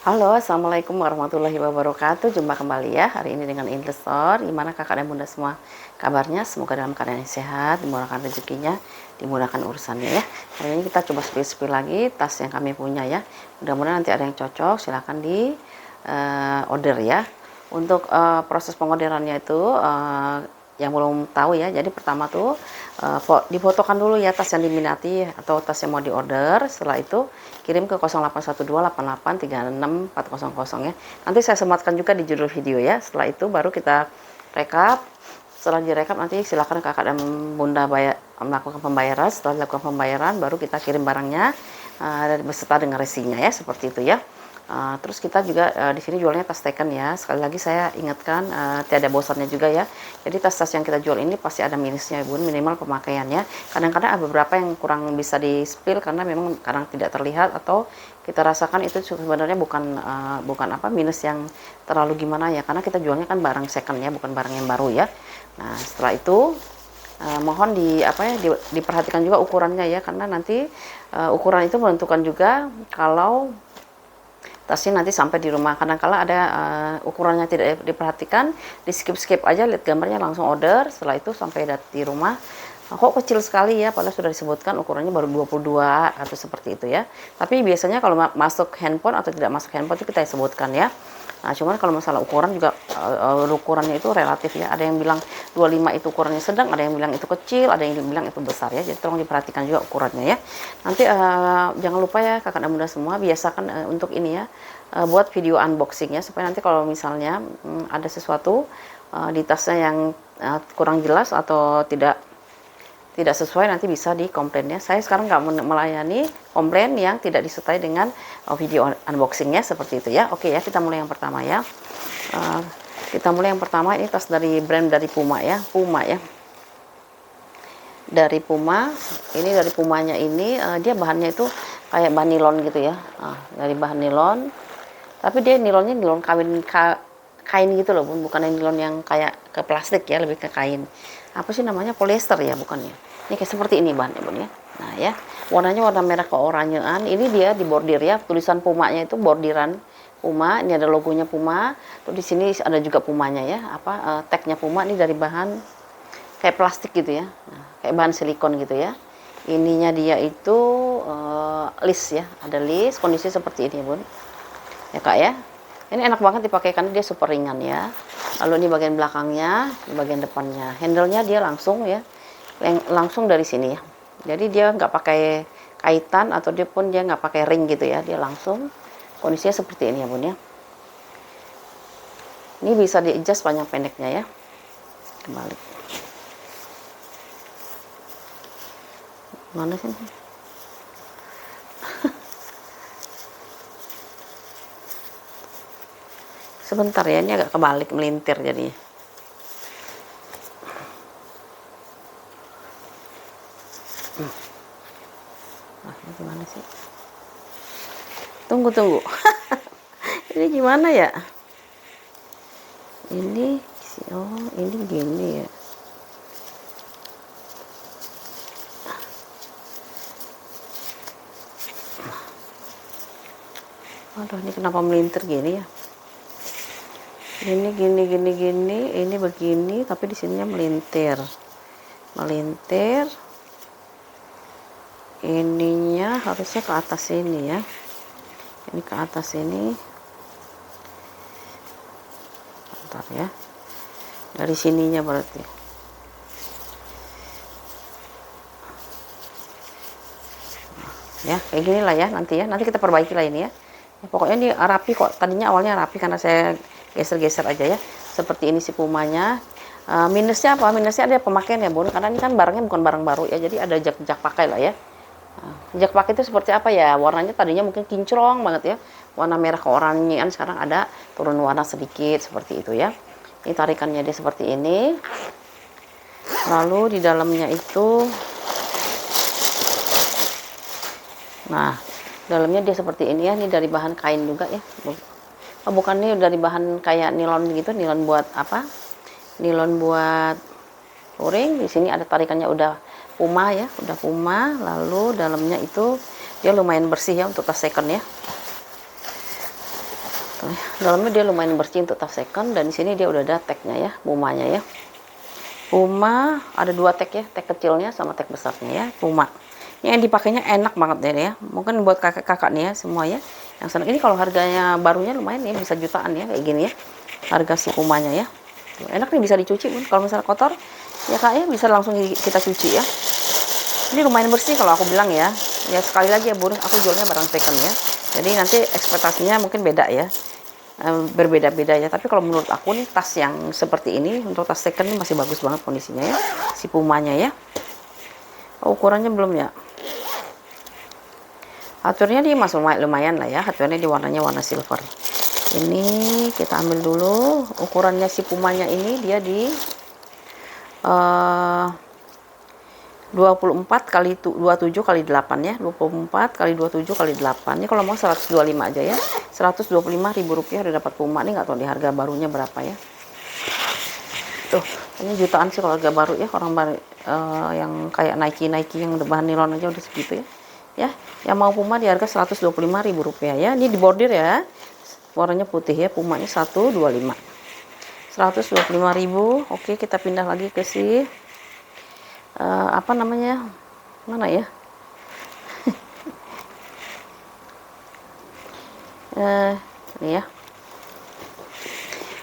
Halo, assalamualaikum warahmatullahi wabarakatuh. Jumpa kembali ya hari ini dengan investor. Gimana kakak dan bunda semua kabarnya? Semoga dalam keadaan yang sehat, dimurahkan rezekinya, dimudahkan urusannya ya. Hari ini kita coba spill lagi tas yang kami punya ya. Mudah-mudahan nanti ada yang cocok. Silahkan di order ya. Untuk proses pengorderannya itu yang belum tahu ya. Jadi pertama tuh difotokan dulu ya tas yang diminati atau tas yang mau diorder. Setelah itu kirim ke 081288364400 ya. Nanti saya sematkan juga di judul video ya. Setelah itu baru kita rekap. Setelah direkap nanti silakan kakak dan bunda melakukan pembayaran. Setelah dilakukan pembayaran baru kita kirim barangnya beserta dengan resinya ya, seperti itu ya. Terus kita juga di sini jualnya tas Taken ya. Sekali lagi saya ingatkan tiada bosannya juga ya. Jadi tas-tas yang kita jual ini pasti ada minusnya bun, minimal pemakaiannya. Kadang-kadang ada beberapa yang kurang bisa di spill karena memang kadang tidak terlihat atau kita rasakan itu sebenarnya bukan minus yang terlalu gimana ya, karena kita jualnya kan barang second ya, bukan barang yang baru ya. Nah setelah itu mohon diperhatikan juga ukurannya ya, karena nanti ukuran itu menentukan juga kalau tasnya nanti sampai di rumah. Kadang-kala ada ukurannya tidak diperhatikan, di skip aja, lihat gambarnya langsung order. Setelah itu sampai di rumah kok kecil sekali ya, padahal sudah disebutkan ukurannya baru 22 atau seperti itu ya. Tapi biasanya kalau masuk handphone atau tidak masuk handphone itu kita sebutkan ya. Nah, cuman kalau masalah ukuran juga ukurannya itu relatif ya. Ada yang bilang 25 itu ukurannya sedang, ada yang bilang itu kecil, ada yang bilang itu besar ya. Jadi tolong diperhatikan juga ukurannya ya. Nanti jangan lupa ya kakak dan bunda semua, biasakan untuk ini ya, buat video unboxing ya, supaya nanti kalau misalnya ada sesuatu di tasnya yang kurang jelas atau tidak sesuai, nanti bisa dikomplainnya. Saya sekarang nggak melayani komplain yang tidak disertai dengan video unboxingnya, seperti itu ya. Oke ya, kita mulai yang pertama ya. Kita mulai yang pertama, ini tas dari brand dari Puma ya, dari Puma. Ini dari Pumanya ini dia bahannya itu kayak bahan nilon gitu ya. Dari bahan nilon, tapi dia nilonnya nilon kain gitu loh, bukan nilon yang kayak ke plastik ya, lebih ke kain. Apa sih namanya, polyester ya, bukan ya. Ini kayak seperti ini bahannya bun ya. Nah ya, warnanya warna merah keoranyean. Ini dia di bordir ya, tulisan Pumanya itu bordiran Puma. Ini ada logonya Puma. Terus di sini ada juga Pumanya ya, tagnya Puma. Ini dari bahan kayak plastik gitu ya, kayak bahan silikon gitu ya. Ininya dia itu list ya, ada list, kondisi seperti ini bun ya kak ya. Ini enak banget dipakai karena dia super ringan ya. Lalu ini bagian belakangnya, ini bagian depannya, handle-nya dia langsung ya, langsung dari sini ya. Jadi dia nggak pakai kaitan atau dia nggak pakai ring gitu ya, dia langsung. Kondisinya seperti ini ya bun ya. Ini bisa di adjust panjang pendeknya ya. Kembali. Mana sih? Sebentar ya, ini agak kebalik, melintir jadinya. Ini gimana sih? Tunggu. Ini gimana ya? Ini ini gini ya. Aduh, ini kenapa melintir gini ya? Ini gini, ini begini, tapi di sininya melintir. Ininya harusnya ke atas ini ya. Ini ke atas ini. Bentar ya. Dari sininya berarti. Ya, kayak gini lah ya nanti ya. Nanti kita perbaiki lah ini ya. Pokoknya ini rapi kok. Tadinya awalnya rapi karena saya geser aja ya. Seperti ini si Pumanya. Minusnya apa? Minusnya ada pemakaian ya bun, karena ini kan barangnya bukan barang baru ya, jadi ada jejak pakai lah ya. Jejak pakai itu seperti apa ya? Warnanya tadinya mungkin kinclong banget ya, warna merah keoranyean, sekarang ada turun warna sedikit seperti itu ya. Ini tarikannya dia seperti ini. Lalu di dalamnya itu, nah dalamnya dia seperti ini ya. Ini dari bahan kain juga ya. Bukan, ini dari bahan kayak nilon gitu, nilon buat apa? Nilon buat luring. Di sini ada tarikannya udah Puma ya, udah Puma. Lalu dalamnya itu dia lumayan bersih ya untuk tas second ya. Dalamnya dia lumayan bersih untuk tas second, dan di sini dia udah ada tagnya ya, Pumanya ya. Puma ada dua tag ya, tag kecilnya sama tag besarnya ya, Puma. Ini yang dipakainya enak banget deh ya. Mungkin buat kakak-kakak nih ya semua ya. Yang senang ini kalau harganya barunya lumayan ya, bisa jutaan ya kayak gini ya. Harga si Pumanya ya. Tuh, enak nih, bisa dicuci pun. Kalau misalnya kotor ya kak ya, bisa langsung kita cuci ya. Ini lumayan bersih kalau aku bilang ya. Ya sekali lagi ya Bun, aku jualnya barang second ya. Jadi nanti ekspektasinya mungkin beda ya. Berbeda-beda ya, tapi kalau menurut aku nih tas yang seperti ini untuk tas second ini masih bagus banget kondisinya ya, si Pumanya ya. Ukurannya belum ya, hardware-nya dia masih lumayan lah ya, hardware-nya di warnanya warna silver. Ini kita ambil dulu ukurannya si Pumanya ini, dia di 24 kali 27 kali 8 ya, 24 kali 27 kali 8. Ini kalau mau 125 aja ya, Rp125.000 udah dapat Puma nih. Nggak tahu di harga barunya berapa ya. Tuh, ini jutaan sih kalau harga baru ya, orang baru yang kayak Nike yang udah bahan nilon aja udah segitu ya. Ya, yang mau Puma di harga Rp125.000 ya. Ini di bordir ya, warnanya putih ya, Pumanya 125. 125.000. Oke, kita pindah lagi ke si apa namanya, mana ya, ini ya.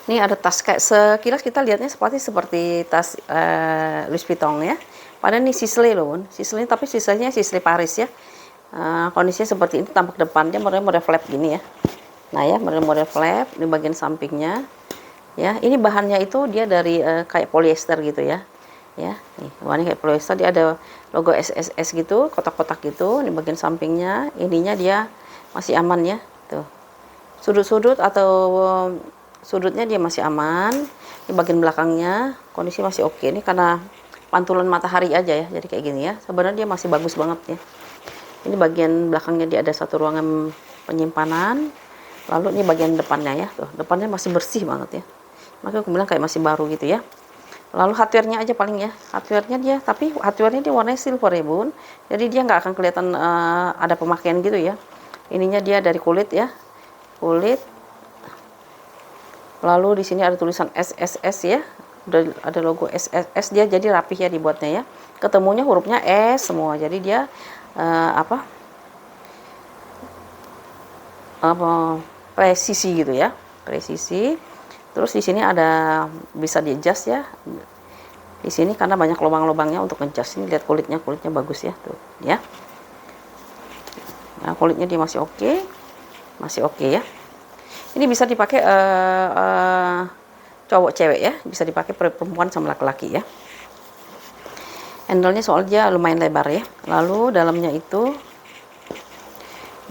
Ini ada tas kayak sekilas kita lihatnya seperti tas Louis Vuitton ya. Padahal ini Sisley loh, Sisley, tapi sisanya Sisley Paris ya. Kondisinya seperti ini, tampak depannya model flap gini ya. Nah ya, model flap di bagian sampingnya. Ya, ini bahannya itu dia dari kayak polyester gitu ya. Ya, nih warnanya kayak polyester, dia ada logo SSS gitu, kotak-kotak gitu di bagian sampingnya. Ininya dia masih aman ya, tuh. Sudut-sudut atau sudutnya dia masih aman. Di bagian belakangnya kondisi masih oke. Ini karena pantulan matahari aja ya, jadi kayak gini ya. Sebenarnya dia masih bagus banget ya. Ini bagian belakangnya dia ada satu ruangan penyimpanan. Lalu ini bagian depannya ya, tuh. Depannya masih bersih banget ya. Makanya aku bilang kayak masih baru gitu ya. Lalu hardware-nya aja paling ya, hardware-nya dia, tapi hardware-nya dia warnanya silver ya Bun. Jadi dia nggak akan kelihatan ada pemakaian gitu ya. Ininya dia dari kulit ya, kulit. Lalu di sini ada tulisan SSS ya, udah ada logo SSS, dia jadi rapih ya dibuatnya ya. Ketemunya hurufnya S semua, jadi dia apa presisi gitu ya, presisi. Terus di sini ada bisa di adjust ya. Di sini karena banyak lubang-lubangnya untuk adjust. Ini lihat kulitnya bagus ya tuh ya. Nah, kulitnya dia masih oke. Masih oke ya. Ini bisa dipakai cowok cewek ya, bisa dipakai perempuan sama laki-laki ya. Handle-nya soalnya lumayan lebar ya. Lalu dalamnya itu,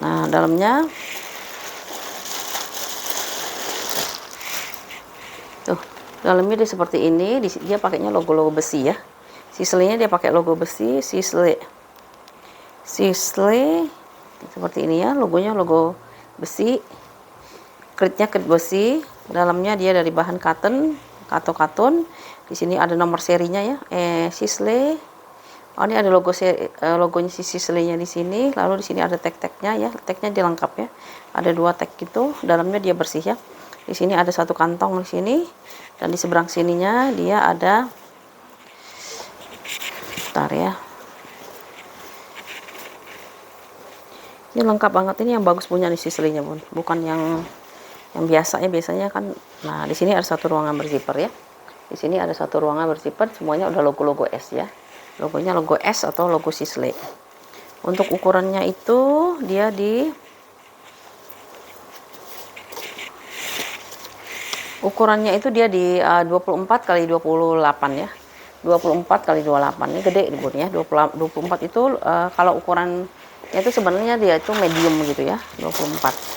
nah dalamnya tuh, dalamnya dia seperti ini. Dia pakainya logo-logo besi ya. Sisley-nya dia pakai logo besi, Sisley seperti ini ya, logonya logo besi. Kritnya krit besi. Dalamnya dia dari bahan cotton. Di sini ada nomor serinya ya, Sisley. Oh, ini ada logonya si Sisley-nya di sini. Lalu di sini ada tag-tagnya ya, tagnya dia lengkap ya. Ada 2 tag gitu. Dalamnya dia bersih ya. Di sini ada satu kantong di sini, dan di seberang sininya dia ada, bentar ya. Ini lengkap banget, ini yang bagus punya nih Sisley-nya Bun, bukan yang biasanya kan. Nah, di sini ada satu ruangan berzipper ya. Di sini ada satu ruangan berzipper, semuanya udah logo-logo S ya. Logonya logo S atau logo Sisley. Untuk ukurannya itu dia di ukurannya itu dia di 24 kali 28 ya. 24 kali 28 ini gede Bun ya. 24 itu kalau ukuran itu sebenarnya dia itu medium gitu ya. 24.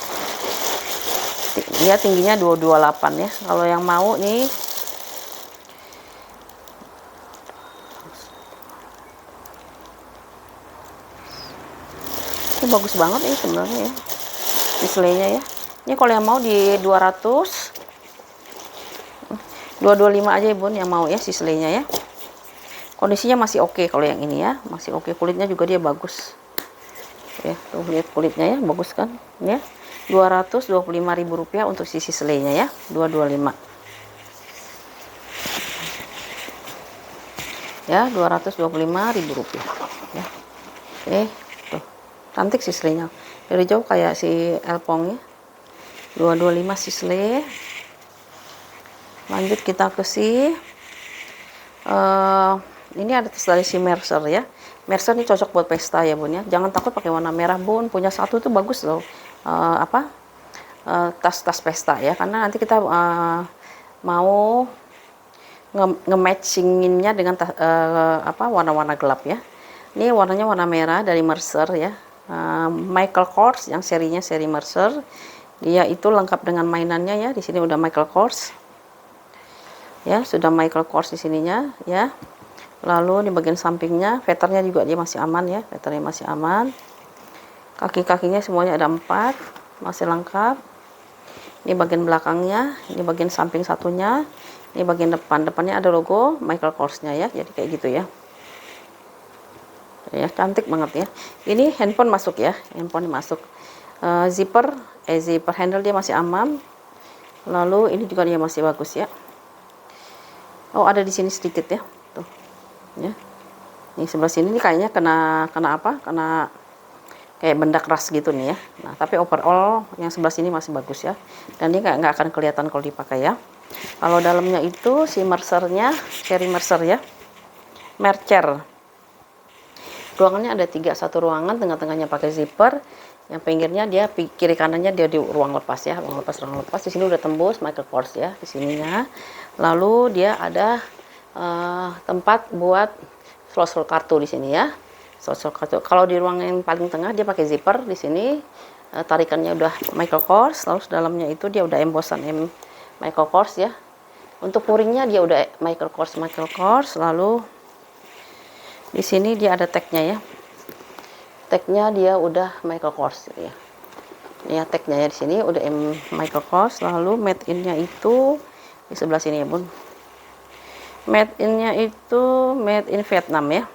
Dia tingginya 228 ya. Kalau yang mau nih ini bagus banget ini sebenarnya ya. Display-nya ya. Ini kalau yang mau di 225 aja ya Bun yang mau ya Sisley-nya ya. Kondisinya masih oke kalau yang ini ya, masih oke. Kulitnya juga dia bagus. Ya, tuh lihat kulitnya ya, bagus kan? Ya. Rp225.000 untuk si sislenya ya, 225 ya, Rp225.000 ya. Oke, tuh cantik sislenya, dari jauh kayak si elpong ya. 225 sisle. Lanjut kita ke si ini ada tas dari si Mercer ya. Mercer ini cocok buat pesta ya bun ya, jangan takut pakai warna merah bun, punya satu tuh bagus loh. Tas-tas pesta ya, karena nanti kita mau nge-matchinginnya dengan warna-warna gelap ya. Ini warnanya warna merah dari Mercer ya, Michael Kors yang serinya seri Mercer. Dia itu lengkap dengan mainannya ya, di sini udah Michael Kors ya, sudah Michael Kors di sininya ya. Lalu di bagian sampingnya veternya juga dia masih aman ya, veternya masih aman. Kaki-kakinya semuanya ada 4, masih lengkap. Ini bagian belakangnya, ini bagian samping satunya, ini bagian depannya ada logo Michael Kors-nya ya, jadi kayak gitu ya. Ya cantik banget ya. Ini handphone masuk ya, handphone masuk. Zipper handle dia masih aman. Lalu ini juga dia masih bagus ya. Oh ada di sini sedikit ya, tuh ya. Ini sebelah sini nih kayaknya kena kayak benda keras gitu nih ya. Nah tapi overall yang sebelah sini masih bagus ya, dan ini nggak akan kelihatan kalau dipakai ya. Kalau dalamnya itu si Mercernya, seri Mercer ya, Mercer. Ruangannya ada 3, satu ruangan tengah-tengahnya pakai zipper, yang pinggirnya dia kiri kanannya dia di ruang lepas ya, ruang lepas. Di sini udah tembus Michael Kors ya di sininya. Lalu dia ada tempat buat slot kartu di sini ya. Slot kartu. Kalau di ruang yang paling tengah dia pakai zipper di sini. Tarikannya udah Michael Kors, lalu dalamnya itu dia udah embossan Michael Kors ya. Untuk puringnya dia udah Michael Kors. Lalu di sini dia ada tagnya ya. Tagnya dia udah Michael Kors gitu ya. Ya tagnya ya di sini udah Michael Kors. Lalu made in-nya itu di sebelah sini ya bun. Made in-nya itu made in Vietnam ya.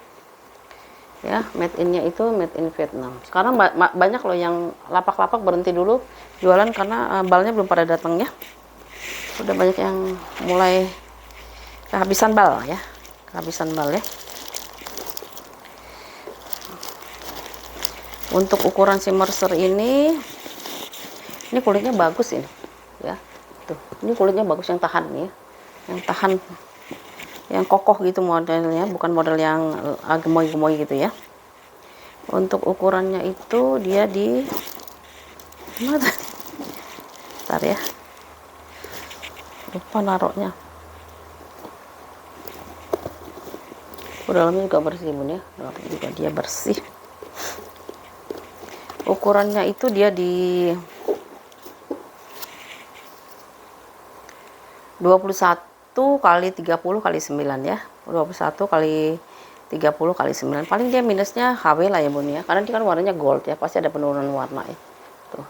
Ya, made in-nya itu made in Vietnam. Sekarang banyak loh yang lapak-lapak berhenti dulu jualan karena balnya belum pada datang ya. Udah banyak yang mulai kehabisan bal ya, ya. Untuk ukuran si Mercer ini kulitnya bagus ini ya. Tuh, ini kulitnya bagus, yang tahan nih ya. Yang tahan, yang kokoh gitu modelnya, bukan model yang gemoy-gemoy gitu ya. Untuk ukurannya itu dia di mana? Bentar ya. Lupa naruhnya. Dalamnya juga bersih bun ya, dalamnya juga dia bersih. Ukurannya itu dia di 21 kali 30 kali 9 ya, 21 kali 30 kali 9. Paling dia minusnya HW lah ya bun ya, karena dia kan warnanya gold ya, pasti ada penurunan warna ya. Tuh.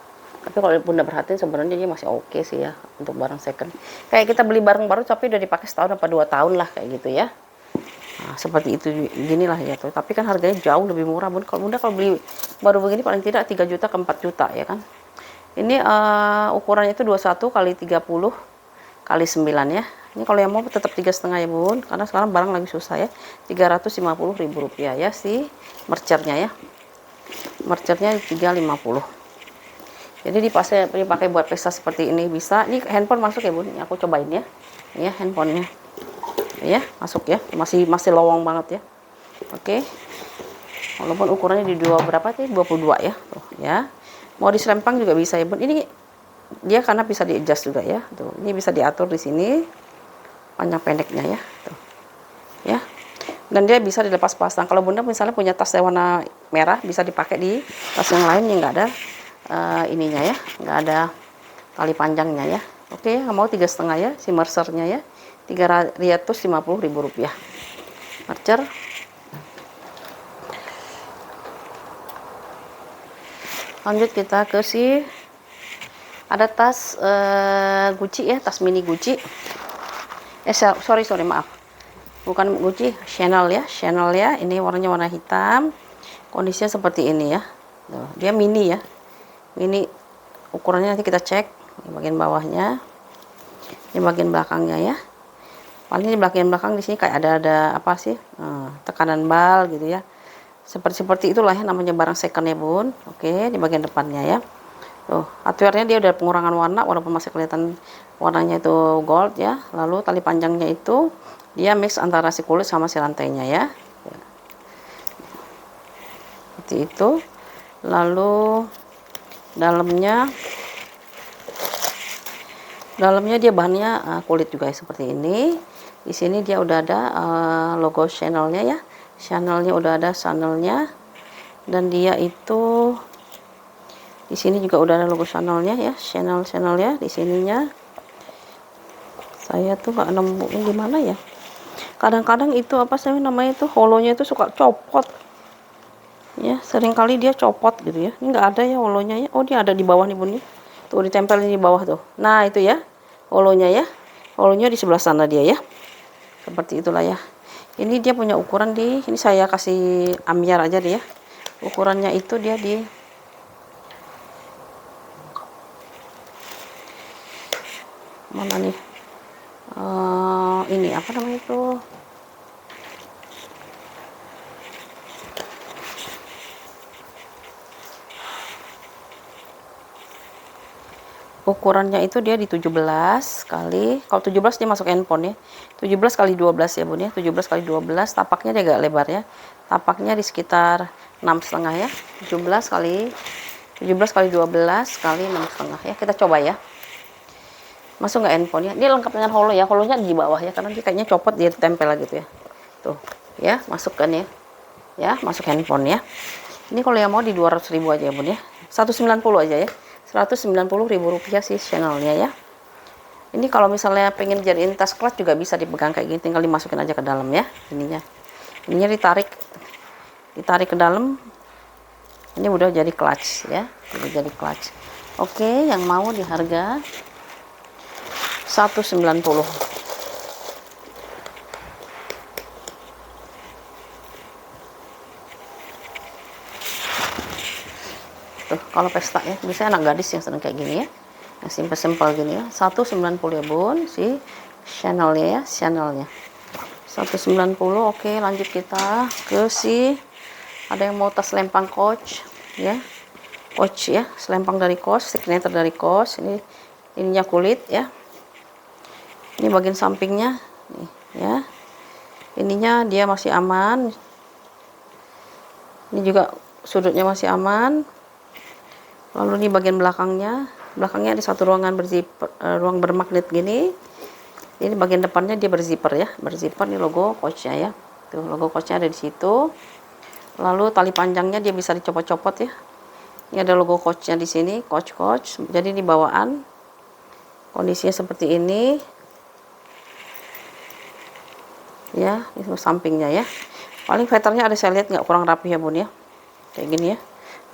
Tapi kalau bunda perhatiin sebenarnya dia masih oke sih ya untuk barang second. Kayak kita beli barang baru tapi udah dipakai setahun apa 2 tahun lah kayak gitu ya. Nah, seperti itu ginilah ya tuh. Tapi kan harganya jauh lebih murah bun. Kalau bunda kalau beli baru begini paling tidak 3 juta ke 4 juta ya kan. Ini ukurannya itu 21 kali 30 kali 9 ya. Ini kalau yang mau tetap 3,5 ya bun, karena sekarang barang lagi susah ya. Rp350.000 ya si Mercernya ya. Mercernya 350. Jadi dipakai buat pesta seperti ini bisa. Ini handphone masuk ya bun, ini aku cobain ya. Ini ya handphonenya. Ya masuk ya, masih lowong banget ya. Oke. Walaupun ukurannya di berapa sih? 22 ya. Tuh ya. Mau diselempang juga bisa ya bun. Ini dia karena bisa di adjust juga ya. Tuh, ini bisa diatur di sini panjang pendeknya ya. Tuh. Ya. Dan dia bisa dilepas pasang. Kalau bunda misalnya punya tas warna merah, bisa dipakai di tas yang lain yang enggak ada ininya ya, nggak ada tali panjangnya ya. Oke, mau 3,5 ya si Mercernya ya, Rp350.000 Mercer. Lanjut kita ke si ada tas Gucci ya, tas mini Gucci. Sorry maaf, bukan Gucci, Chanel ya. Ini warnanya warna hitam, kondisinya seperti ini ya. Tuh, dia mini ya. Ini ukurannya nanti kita cek. Ini bagian bawahnya, ini bagian belakangnya ya. Paling di bagian belakang di sini kayak ada apa sih, tekanan bal gitu ya. Seperti itulah ya namanya barang second ya bun. Oke, di bagian depannya ya. Tuh, hardware-nya dia udah pengurangan warna walaupun masih kelihatan warnanya itu gold ya. Lalu tali panjangnya itu dia mix antara si kulit sama si rantainya ya. Seperti itu. Lalu dalamnya dia bahannya kulit juga ya, seperti ini. Di sini dia udah ada logo Chanel-nya ya. Chanel-nya udah ada Chanel-nya. Dan dia itu di sini juga udah ada logo Chanel-nya ya, Chanel ya di sininya. Saya tuh nggak nemuin di mana ya. Kadang-kadang itu apa sih namanya itu holonya itu suka copot. Ya, seringkali dia copot gitu ya. Ini nggak ada ya holonya ya. Oh, dia ada di bawah nih bun. Tuh ditempelin di bawah tuh. Nah, itu ya holonya ya. Holonya di sebelah sana dia ya. Seperti itulah ya. Ini dia punya ukuran ini saya kasih ambiar aja deh ya. Ukurannya itu dia di mana nih? Ini apa namanya itu? Ukurannya itu dia di 17 kali, kalau 17 dia masuk handphone ya, 17 kali 12 ya bun ya, 17 kali 12, tapaknya dia agak lebar ya, tapaknya di sekitar 6,5 ya, 17 kali 12 kali 6,5 ya. Kita coba ya, masuk nggak handphone ya. Dia lengkap dengan holo ya, holonya di bawah ya, karena dia kayaknya copot, dia tempel gitu ya. Tuh ya, masukkan ya masuk handphone ya. Ini kalau yang mau di 200.000 aja ya bun ya, 190 aja ya, 190.000 rupiah sih Chanel-nya ya. Ini kalau misalnya pengen jadiin tas clutch juga bisa dipegang kayak gini, tinggal dimasukin aja ke dalam ya. Ininya ditarik ke dalam. Ini udah jadi clutch ya, udah jadi clutch. Oke, yang mau di harga 190. Tuh, kalau pesta ya, biasanya anak gadis yang seneng kayak gini ya, yang simpel-simpel gini ya. 190 ya bun, si Chanel-nya ya, Chanel-nya 190. Oke, lanjut kita ke ada yang mau tas lempang Coach ya, Coach ya, selempang dari Coach, signature dari Coach. Ininya kulit ya, ini bagian sampingnya nih ya, ininya dia masih aman, ini juga sudutnya masih aman. Lalu ini bagian belakangnya ada satu ruangan ruang bermagnet gini. Ini bagian depannya dia berzipper ya, berzipper. Ini logo Coach-nya ya, tuh logo Coach-nya ada di situ. Lalu tali panjangnya dia bisa dicopot-copot ya. Ini ada logo Coach-nya di sini, Coach. Jadi di bawaan kondisinya seperti ini ya. Itu sampingnya ya, paling veternya ada, saya lihat nggak kurang rapi ya bun ya, kayak gini ya.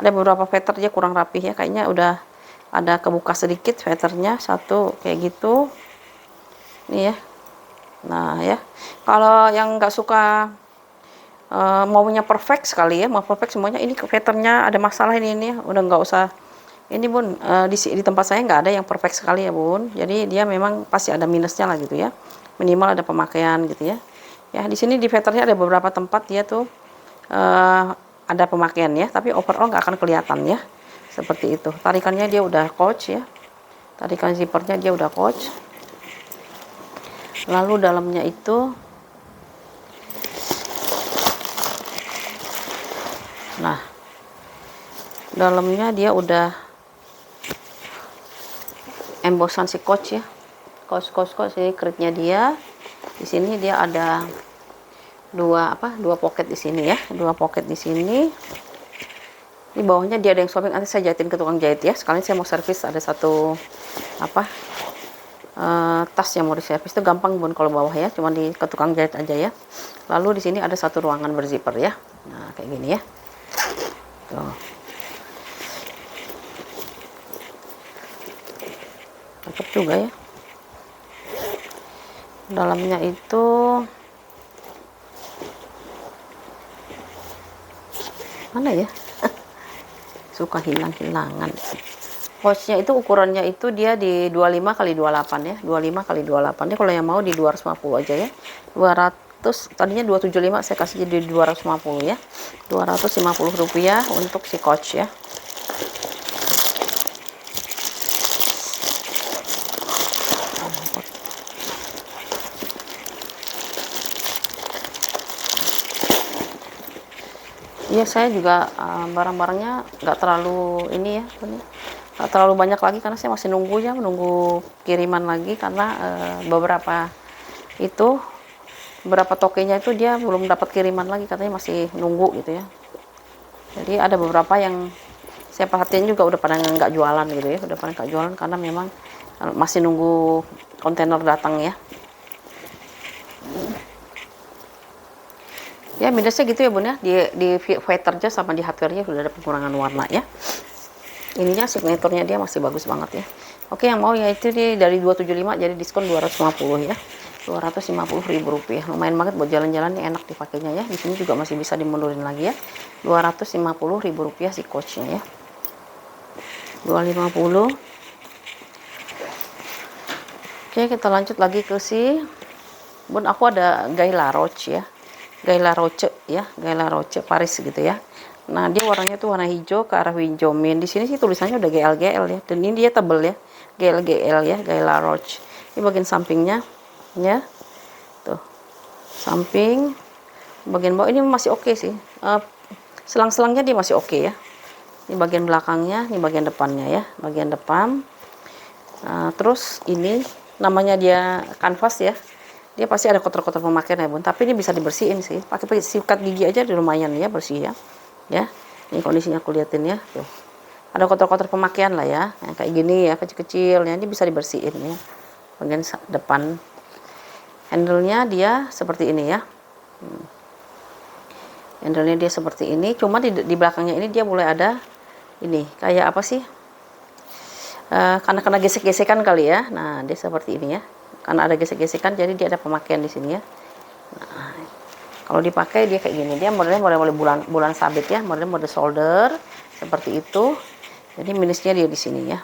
Ada beberapa veter dia kurang rapi ya, kayaknya udah ada kebuka sedikit veternya satu kayak gitu nih ya. Nah ya, kalau yang nggak suka maunya perfect sekali ya, mau perfect semuanya, ini veternya ada masalah ini ya, udah nggak usah ini bun. Di tempat saya nggak ada yang perfect sekali ya bun, jadi dia memang pasti ada minusnya lah gitu ya, minimal ada pemakaian gitu ya. Ya di sini di veternya ada beberapa tempat dia tuh ada pemakaian ya, tapi overall nggak akan kelihatan ya, seperti itu. Tarikannya dia udah Coach ya, tarikan zippernya dia udah Coach. Lalu dalamnya itu, nah dalamnya dia udah embossan si Coach ya, Coach ini kritnya dia. Di sini dia ada dua pocket di sini ya, dua pocket di sini. Di bawahnya dia ada yang sobek, nanti saya jahitin ke tukang jahit ya. Sekalian saya mau servis, ada satu tas yang mau diservis, itu gampang bun kalau bawah ya, cuma ke tukang jahit aja ya. Lalu di sini ada satu ruangan berzipper ya, nah kayak gini ya. Tuh, cakep juga ya. Dalamnya itu mana ya, suka hilang-hilangan. pouchnya itu ukurannya itu dia di 25 kali 28 ya, 25 kali 28 ya. Kalau yang mau di 250 aja ya, 200, tadinya 275, saya kasih jadi 250 ya, 250 rupiah untuk si coach ya. Iya, saya juga barang-barangnya nggak terlalu ini ya, nggak terlalu banyak lagi karena saya masih nunggu ya, menunggu kiriman lagi karena itu beberapa tokonya itu dia belum dapat kiriman lagi, katanya masih nunggu gitu ya. Jadi ada beberapa yang saya perhatiin juga udah pada nggak jualan gitu ya, udah pada nggak jualan karena memang masih nunggu kontainer datang ya. Ya minusnya gitu ya bun ya, di fighternya sama di hardware-nya sudah ada pengurangan warna ya. Ininya signaturnya dia masih bagus banget ya. Oke, yang mau ya itu dari 275 jadi diskon 250 ya, 250.000 rupiah. Lumayan banget buat jalan-jalan, nih enak dipakainya ya. Di sini juga masih bisa dimundurin lagi ya, 250.000 rupiah si coachnya ya, 250. Oke, kita lanjut lagi ke si bun. Aku ada Gay La Roche ya, Gay La Roche ya, Gay La Roche Paris gitu ya. Nah, dia warnanya tuh warna hijau ke arah hijau min. Di sini sih tulisannya udah GL ya. Dan ini dia tebel ya, GL ya, Gay La Roche. Ini bagian sampingnya ya. Tuh. Samping bagian bawah ini masih oke sih. Selang-selangnya dia masih oke ya. Ini bagian belakangnya, ini bagian depannya ya. Bagian depan. Terus ini namanya dia kanvas ya. Dia pasti ada kotor-kotor pemakaian ya bun, tapi ini bisa dibersihin sih, pakai sikat gigi aja di lumayan ya, bersih ya. Ya, ini kondisinya aku liatin ya, tuh ada kotor-kotor pemakaian lah ya, yang kayak gini ya, kecil-kecil ya, ini bisa dibersihin ya. Bagian depan handle-nya dia seperti ini ya, handle-nya dia seperti ini, cuma di belakangnya ini dia mulai ada ini kayak apa sih, karena kena gesek-gesekan kali ya. Nah, dia seperti ini ya, karena ada gesek-gesekan jadi dia ada pemakaian di sini ya. Nah, kalau dipakai dia kayak gini, dia modelnya model bulan sabit ya, model solder seperti itu. Jadi minusnya dia di sini ya,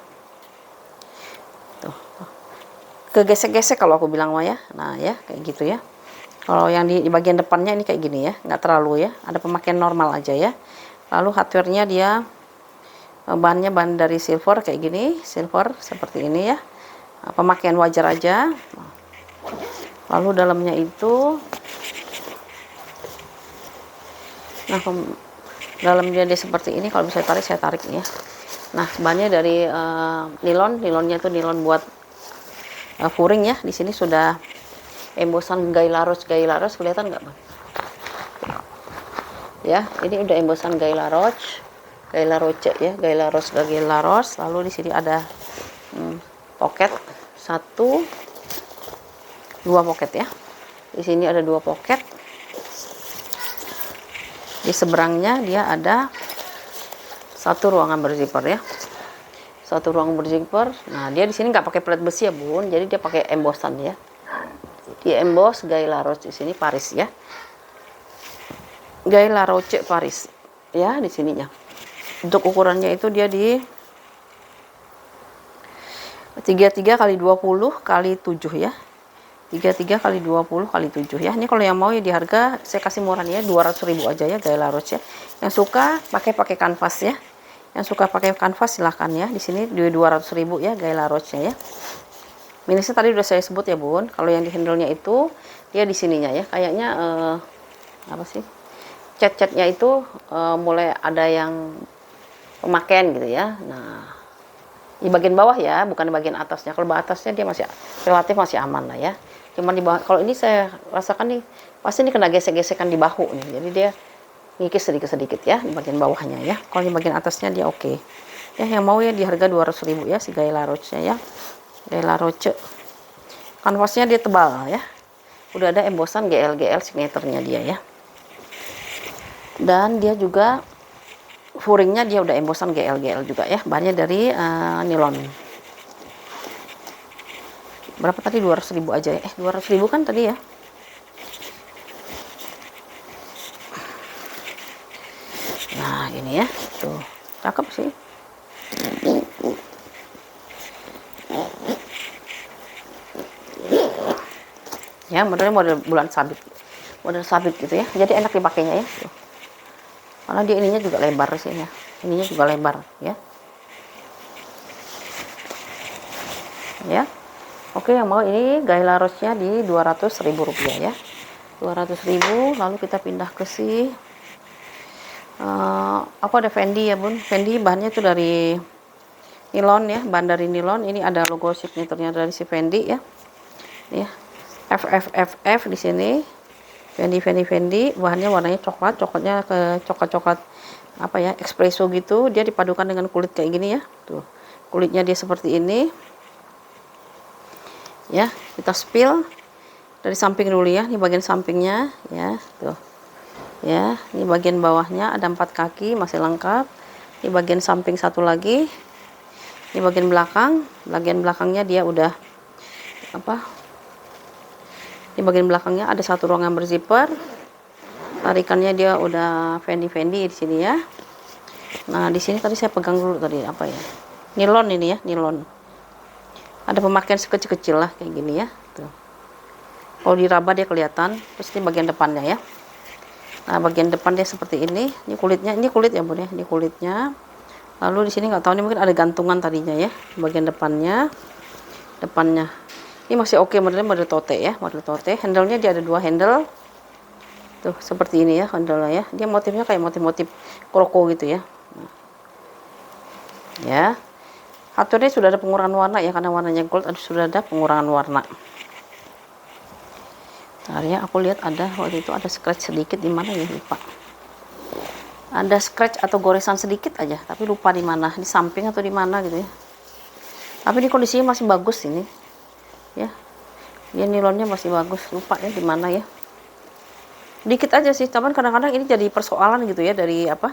tuh kegesek-gesek kalau aku bilang mah ya. Nah ya kayak gitu ya. Kalau yang di bagian depannya ini kayak gini ya, nggak terlalu ya, ada pemakaian normal aja ya. Lalu hardware-nya dia bahannya bahan dari silver kayak gini, silver seperti ini ya, pemakaian wajar aja. Lalu dalamnya itu, nah dalamnya dia seperti ini. Kalau bisa saya tarik nih ya. Nah, bahannya dari nilonnya itu nilon buat furing ya. Di sini sudah embosan Gay La Roche, kelihatan nggak bang? Ya, ini udah embosan Gay La Roche ya, Gay La Roche. Lalu di sini ada pocket, dua pocket ya. Di sini ada dua pocket. Di seberangnya dia ada satu ruangan berzipper ya, satu ruang berzipper. Nah, dia di sini nggak pakai plat besi ya bun, jadi dia pakai embosan ya. Dia emboss Gay La Roche di sini Paris ya, Gay La Roche Paris ya di sininya. Untuk ukurannya itu dia di 33 kali 20 kali 7 ya, 33 kali 20 kali 7 ya. Ini kalau yang mau ya di harga saya kasih murah nih ya, 200.000 aja ya, Gay La Roche ya. Yang suka pakai kanvas ya, yang suka pakai kanvas silahkan ya. Di sini di 200.000 ya, Gay La Roche ya. Minusnya tadi udah saya sebut ya bun, kalau yang di handle-nya itu dia di sininya ya, kayaknya apa sih, cat-catnya itu mulai ada yang pemakaian gitu ya. Nah, di bagian bawah ya, bukan di bagian atasnya. Kalau atasnya dia masih relatif masih aman lah ya. Cuman di bawah, kalau ini saya rasakan nih pasti ini kena gesek-gesekan di bahu nih, jadi dia ngikis sedikit-sedikit ya di bagian bawahnya ya. Kalau di bagian atasnya dia oke. Ya, yang mau ya di harga 200.000 ya si Gay La Roche-nya ya. Gay La Roche. Kanvasnya dia tebal ya. Udah ada embosan GL signaturnya dia ya. Dan dia juga furingnya dia udah embosan GL juga ya. Bahannya dari nilon. Berapa tadi? 200.000 aja ya. 200.000 kan tadi ya. Nah, ini ya. Tuh, cakep sih. Ya, modelnya model bulan sabit. Model sabit gitu ya. Jadi enak dipakainya ya. Tuh. Karena dia ininya juga lebar sih ya. Ininya juga lebar ya. Ya. Oke, yang mau ini gaya rose-nya di 200.000 rupiah ya. 200.000. Lalu kita pindah ke si aku ada Fendi ya bun. Fendi bahannya itu dari nilon ya, bahan dari nilon. Ini ada logo signaturnya dari si Fendi ya. Ya, FFFF di sini. Fendi. Bahannya warnanya coklat, coklatnya ke coklat-coklat apa ya, espresso gitu. Dia dipadukan dengan kulit kayak gini ya. Tuh, kulitnya dia seperti ini. Ya, kita spill dari samping dulu ya. Ini bagian sampingnya ya, tuh. Ya, ini bagian bawahnya ada 4 kaki masih lengkap. Ini bagian samping satu lagi. Ini bagian belakang. Bagian belakangnya dia udah apa? Di bagian belakangnya ada satu ruangan berzipper. Tarikannya dia udah Fendi di sini ya. Nah, di sini tadi saya pegang dulu tadi apa ya? Nilon ini ya, nilon. Ada pemakaian sekecil-kecil lah kayak gini ya. Tuh. Kalau diraba dia kelihatan. Terus ini bagian depannya ya. Nah, bagian depan dia seperti ini. Ini kulitnya, ini kulit ya bun ya. Ini kulitnya. Lalu di sini nggak tahu ini mungkin ada gantungan tadinya ya. Bagian depannya. Ini masih oke modelnya, model tote ya, model tote. Handle-nya dia ada 2 handle. Tuh, seperti ini ya handle-nya ya. Dia motifnya kayak motif-motif kroko gitu ya. Nah. Ya. Hardware-nya sudah ada pengurangan warna ya, karena warnanya gold, sudah ada pengurangan warna. Bentar ya, aku lihat ada waktu itu ada scratch sedikit di mana ya, lupa. Ada scratch atau goresan sedikit aja, tapi lupa di mana, di samping atau di mana gitu ya. Tapi di kondisinya masih bagus ini. Ya. Dia nilonnya masih bagus, lupa ya di mana ya. Dikit aja sih, cuman kadang-kadang ini jadi persoalan gitu ya dari apa?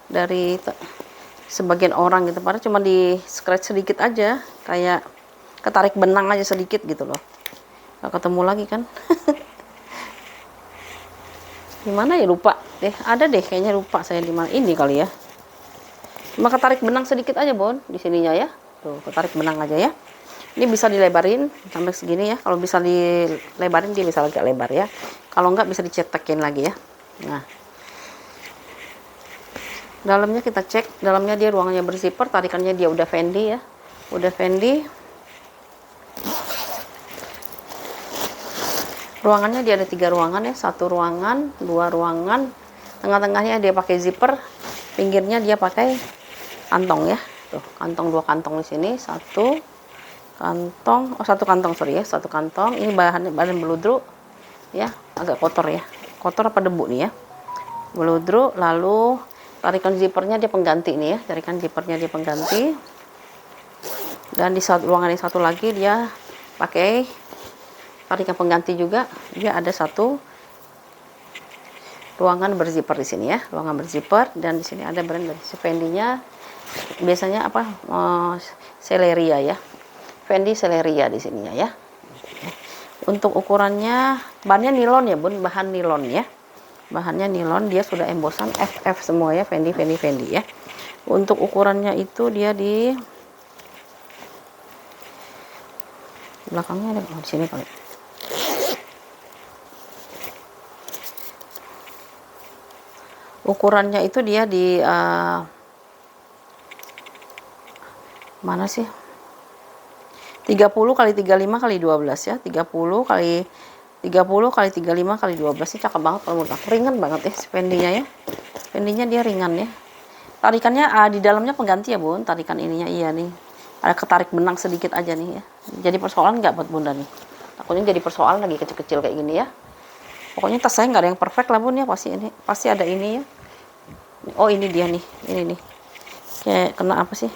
Dari sebagian orang gitu, padahal cuma di scratch sedikit aja, kayak ketarik benang aja sedikit gitu loh. Gak ketemu lagi kan. Gimana ya, lupa deh, ada deh kayaknya, lupa saya di mana ini kali ya. Cuma ketarik benang sedikit aja bon di sininya ya. Tuh, ketarik benang aja ya. Ini bisa dilebarin sampai segini ya. Kalau bisa dilebarin dia bisa agak lebar ya. Kalau enggak bisa dicetakin lagi ya. Nah, dalamnya kita cek, dalamnya dia ruangannya berzipper, tarikannya dia udah Fendi ya. Udah Fendi. Ruangannya dia ada 3 ruangan ya, 1 ruangan, 2 ruangan. Tengah-tengahnya dia pakai zipper, pinggirnya dia pakai kantong ya. Tuh, kantong, 2 kantong di sini, 1 kantong, 1 kantong sorry ya, 1 kantong. Ini bahan beludru ya, agak kotor ya. Kotor apa debu nih ya. Beludru, lalu tarikan zippernya dia pengganti nih ya, tarikan zippernya dia pengganti. Dan di ruangan yang satu lagi dia pakai tarikan pengganti juga. Dia ada 1 ruangan berzipper di sini ya, ruangan berzipper, dan di sini ada brand dari Fendi-nya. Biasanya apa? Celeria ya. Fendi Celeria di sininya ya. Untuk ukurannya, bahannya nilon ya bun, bahan nilon ya. Bahannya nilon, dia sudah embosan FF semua ya, Fendi ya. Untuk ukurannya itu dia di belakangnya ada di sini kali. Ukurannya itu dia di mana sih? 30 kali 35 kali 12 ya. 30 kali 35 kali 12 sih, cakep banget kalau menurut aku. Ringan banget ya Fendi-nya ya. Fendi-nya dia ringan ya. Tarikannya di dalamnya pengganti ya bun, tarikan ininya iya nih. Ada ketarik benang sedikit aja nih ya. Jadi persoalan nggak buat bunda nih. Takutnya jadi persoalan lagi kecil-kecil kayak gini ya. Pokoknya tas saya nggak ada yang perfect lah bun ya, pasti ada ini ya. Oh ini dia nih, ini nih. Kayak kena apa sih?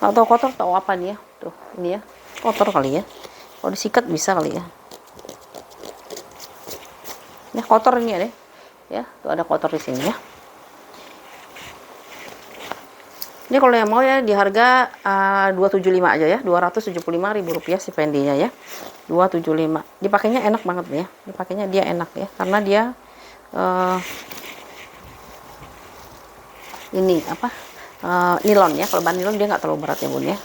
Atau kotor atau apa nih ya? Tuh ini ya, kotor kali ya. Kalau disikat bisa kali ya. Ini kotor ini ya deh. Ya, tuh ada kotor di sini ya. Ini kalau yang mau ya di harga 275 aja ya, 275.000 rupiah si Fendi-nya ya. 275. Dipakainya enak banget nih ya. Dipakainya dia enak ya, karena dia ini apa? Nilon ya. Kalau bahan nilon dia nggak terlalu berat ya bun ya.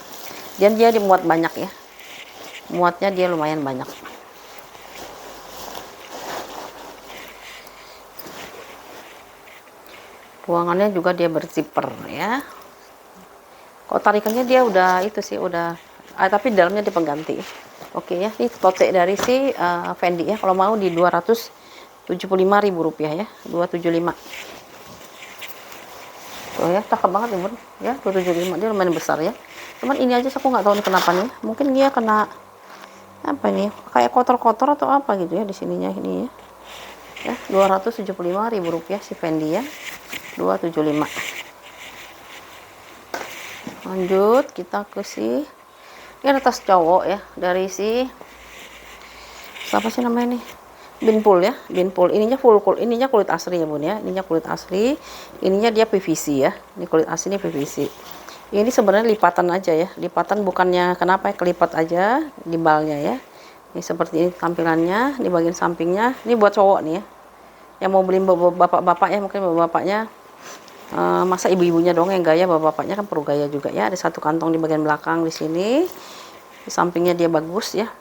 Dan dia dimuat banyak ya. Muatnya dia lumayan banyak. ruangannya juga dia berzipper ya. Kok tarikannya dia udah itu sih udah tapi dalamnya di pengganti. Oke ya, ini tote dari si Fendi ya. Kalau mau di Rp275.000 ya, 275. Tuh ya, cakep banget ya bun ya, 275, dia lumayan besar ya. Cuman ini aja aku nggak tahu nih kenapa nih, mungkin dia kena apa nih, kayak kotor-kotor atau apa gitu ya di sininya ini ya. Ya, Rp275.000 si Fendi ya, 275. Lanjut kita ke si ini ada tas cowok ya, dari si siapa sih namanya nih, Binpool ya, Binpool. Ininya full kulit, ininya kulit asli ya bun ya, ininya kulit asli, ininya dia PVC ya, ini kulit aslinya PVC. Ini sebenarnya lipatan aja ya, lipatan bukannya kenapa ya, kelipat aja di balnya ya. Ini seperti ini tampilannya di bagian sampingnya. Ini buat cowok nih ya, yang mau beli bapak-bapak ya, mungkin bapak-bapaknya masa ibu-ibunya dong yang gaya, bapak-bapaknya kan perlu gaya juga ya. Ada satu kantong di bagian belakang di sini, di sampingnya dia bagus ya,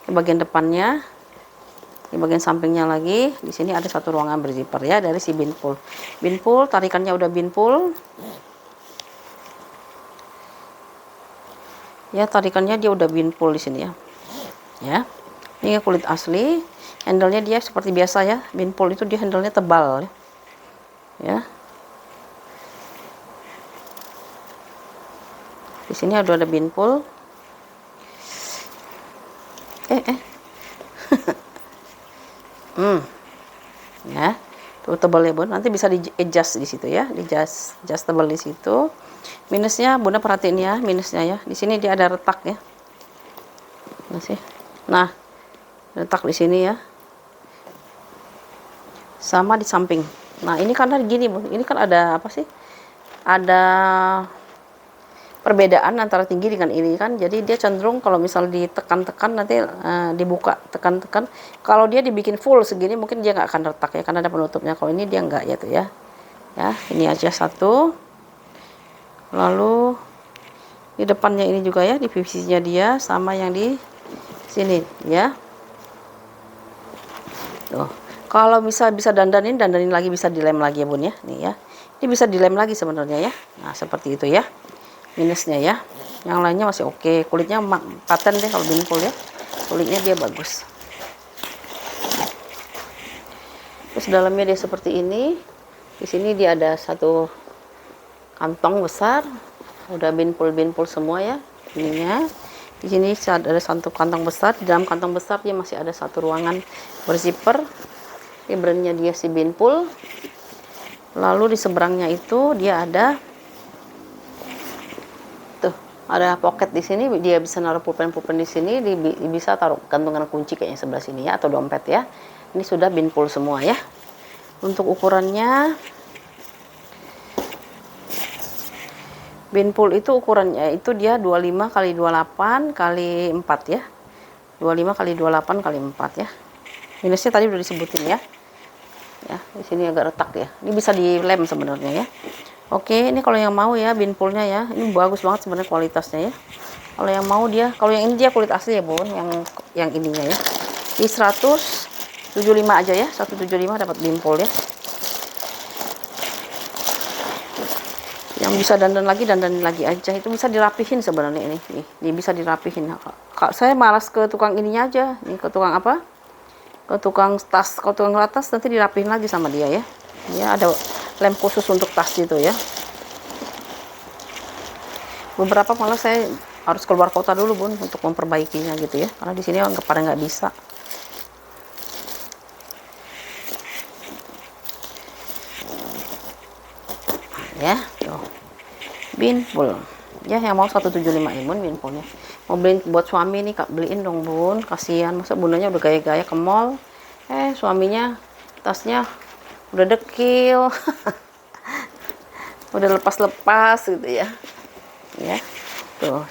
di bagian depannya, di bagian sampingnya lagi di sini ada satu ruangan berzipper ya dari si Binpool. Binpool tarikannya udah Binpool ya, tarikannya dia udah Binpool di sini ya. Ya, ini kulit asli, handle-nya dia seperti biasa ya, Binpool itu dia handle-nya tebal ya. Di sini ada Binpool. Ya, tuh tebal ya bun. Nanti bisa di adjust di situ ya, di adjust tebal di situ. Minusnya bunda perhatiin ya, minusnya ya. Di sini dia ada retak ya. Nah, retak di sini ya. Sama di samping. Nah, ini karena gini bun, ini kan ada apa sih? Ada perbedaan antara tinggi dengan ini kan, jadi dia cenderung kalau misal ditekan-tekan nanti dibuka, tekan-tekan. Kalau dia dibikin full segini mungkin dia nggak akan retak ya, karena ada penutupnya. Kalau ini dia nggak ya tuh ya. Ya, ini aja satu. Lalu di depannya ini juga ya, di PVC-nya dia sama yang di sini ya. Tuh. Kalau bisa dandanin lagi, bisa dilem lagi ya bun ya. Nih ya. Ini bisa dilem lagi sebenarnya ya. Nah, seperti itu ya. Minusnya ya, yang lainnya masih oke. Kulitnya paten deh kalau Binpool ya, kulitnya dia bagus. Terus dalamnya dia seperti ini. Di sini dia ada satu kantong besar, udah Binpool semua ya ininya. Di sini ada satu kantong besar, di dalam kantong besar dia masih ada satu ruangan berzipper. Ini brandnya dia si Binpool. Lalu di seberangnya itu dia ada pocket di sini, dia bisa naruh pulpen di sini, bisa taruh gantungan kunci kayaknya sebelah sini ya, atau dompet ya. Ini sudah Binpool semua ya. Untuk ukurannya, Binpool itu ukurannya itu dia 25 x 28 x 4 ya. 25 x 28 x 4 ya. Minusnya tadi udah disebutin ya. Ya, di sini agak retak ya. Ini bisa dilem sebenarnya ya. Oke, ini kalau yang mau ya Binpoolnya ya, ini bagus banget sebenarnya kualitasnya ya. Kalau yang mau dia, kalau yang ini dia kulit asli ya bun, yang ininya ya. Di 175 aja ya, 175 dapat Binpool ya. Yang bisa dandan lagi aja, itu bisa dirapihin sebenarnya ini. Nih bisa dirapihin. Saya malas ke tukang ininya aja, nih ke tukang apa? Ke tukang tas, ke tukang ratas nanti dirapihin lagi sama dia ya. Dia ada lem khusus untuk tas gitu ya. Beberapa malah saya harus keluar kota dulu bun untuk memperbaikinya gitu ya, karena di sini pada nggak bisa ya. Tuh Binpool ya, yang mau 175 ya bun Binpoolnya. Mau beliin buat suami nih kak, beliin dong bun, kasihan masa bundanya udah gaya-gaya ke mall, suaminya tasnya udah dekil udah lepas-lepas gitu ya. Ya tuh,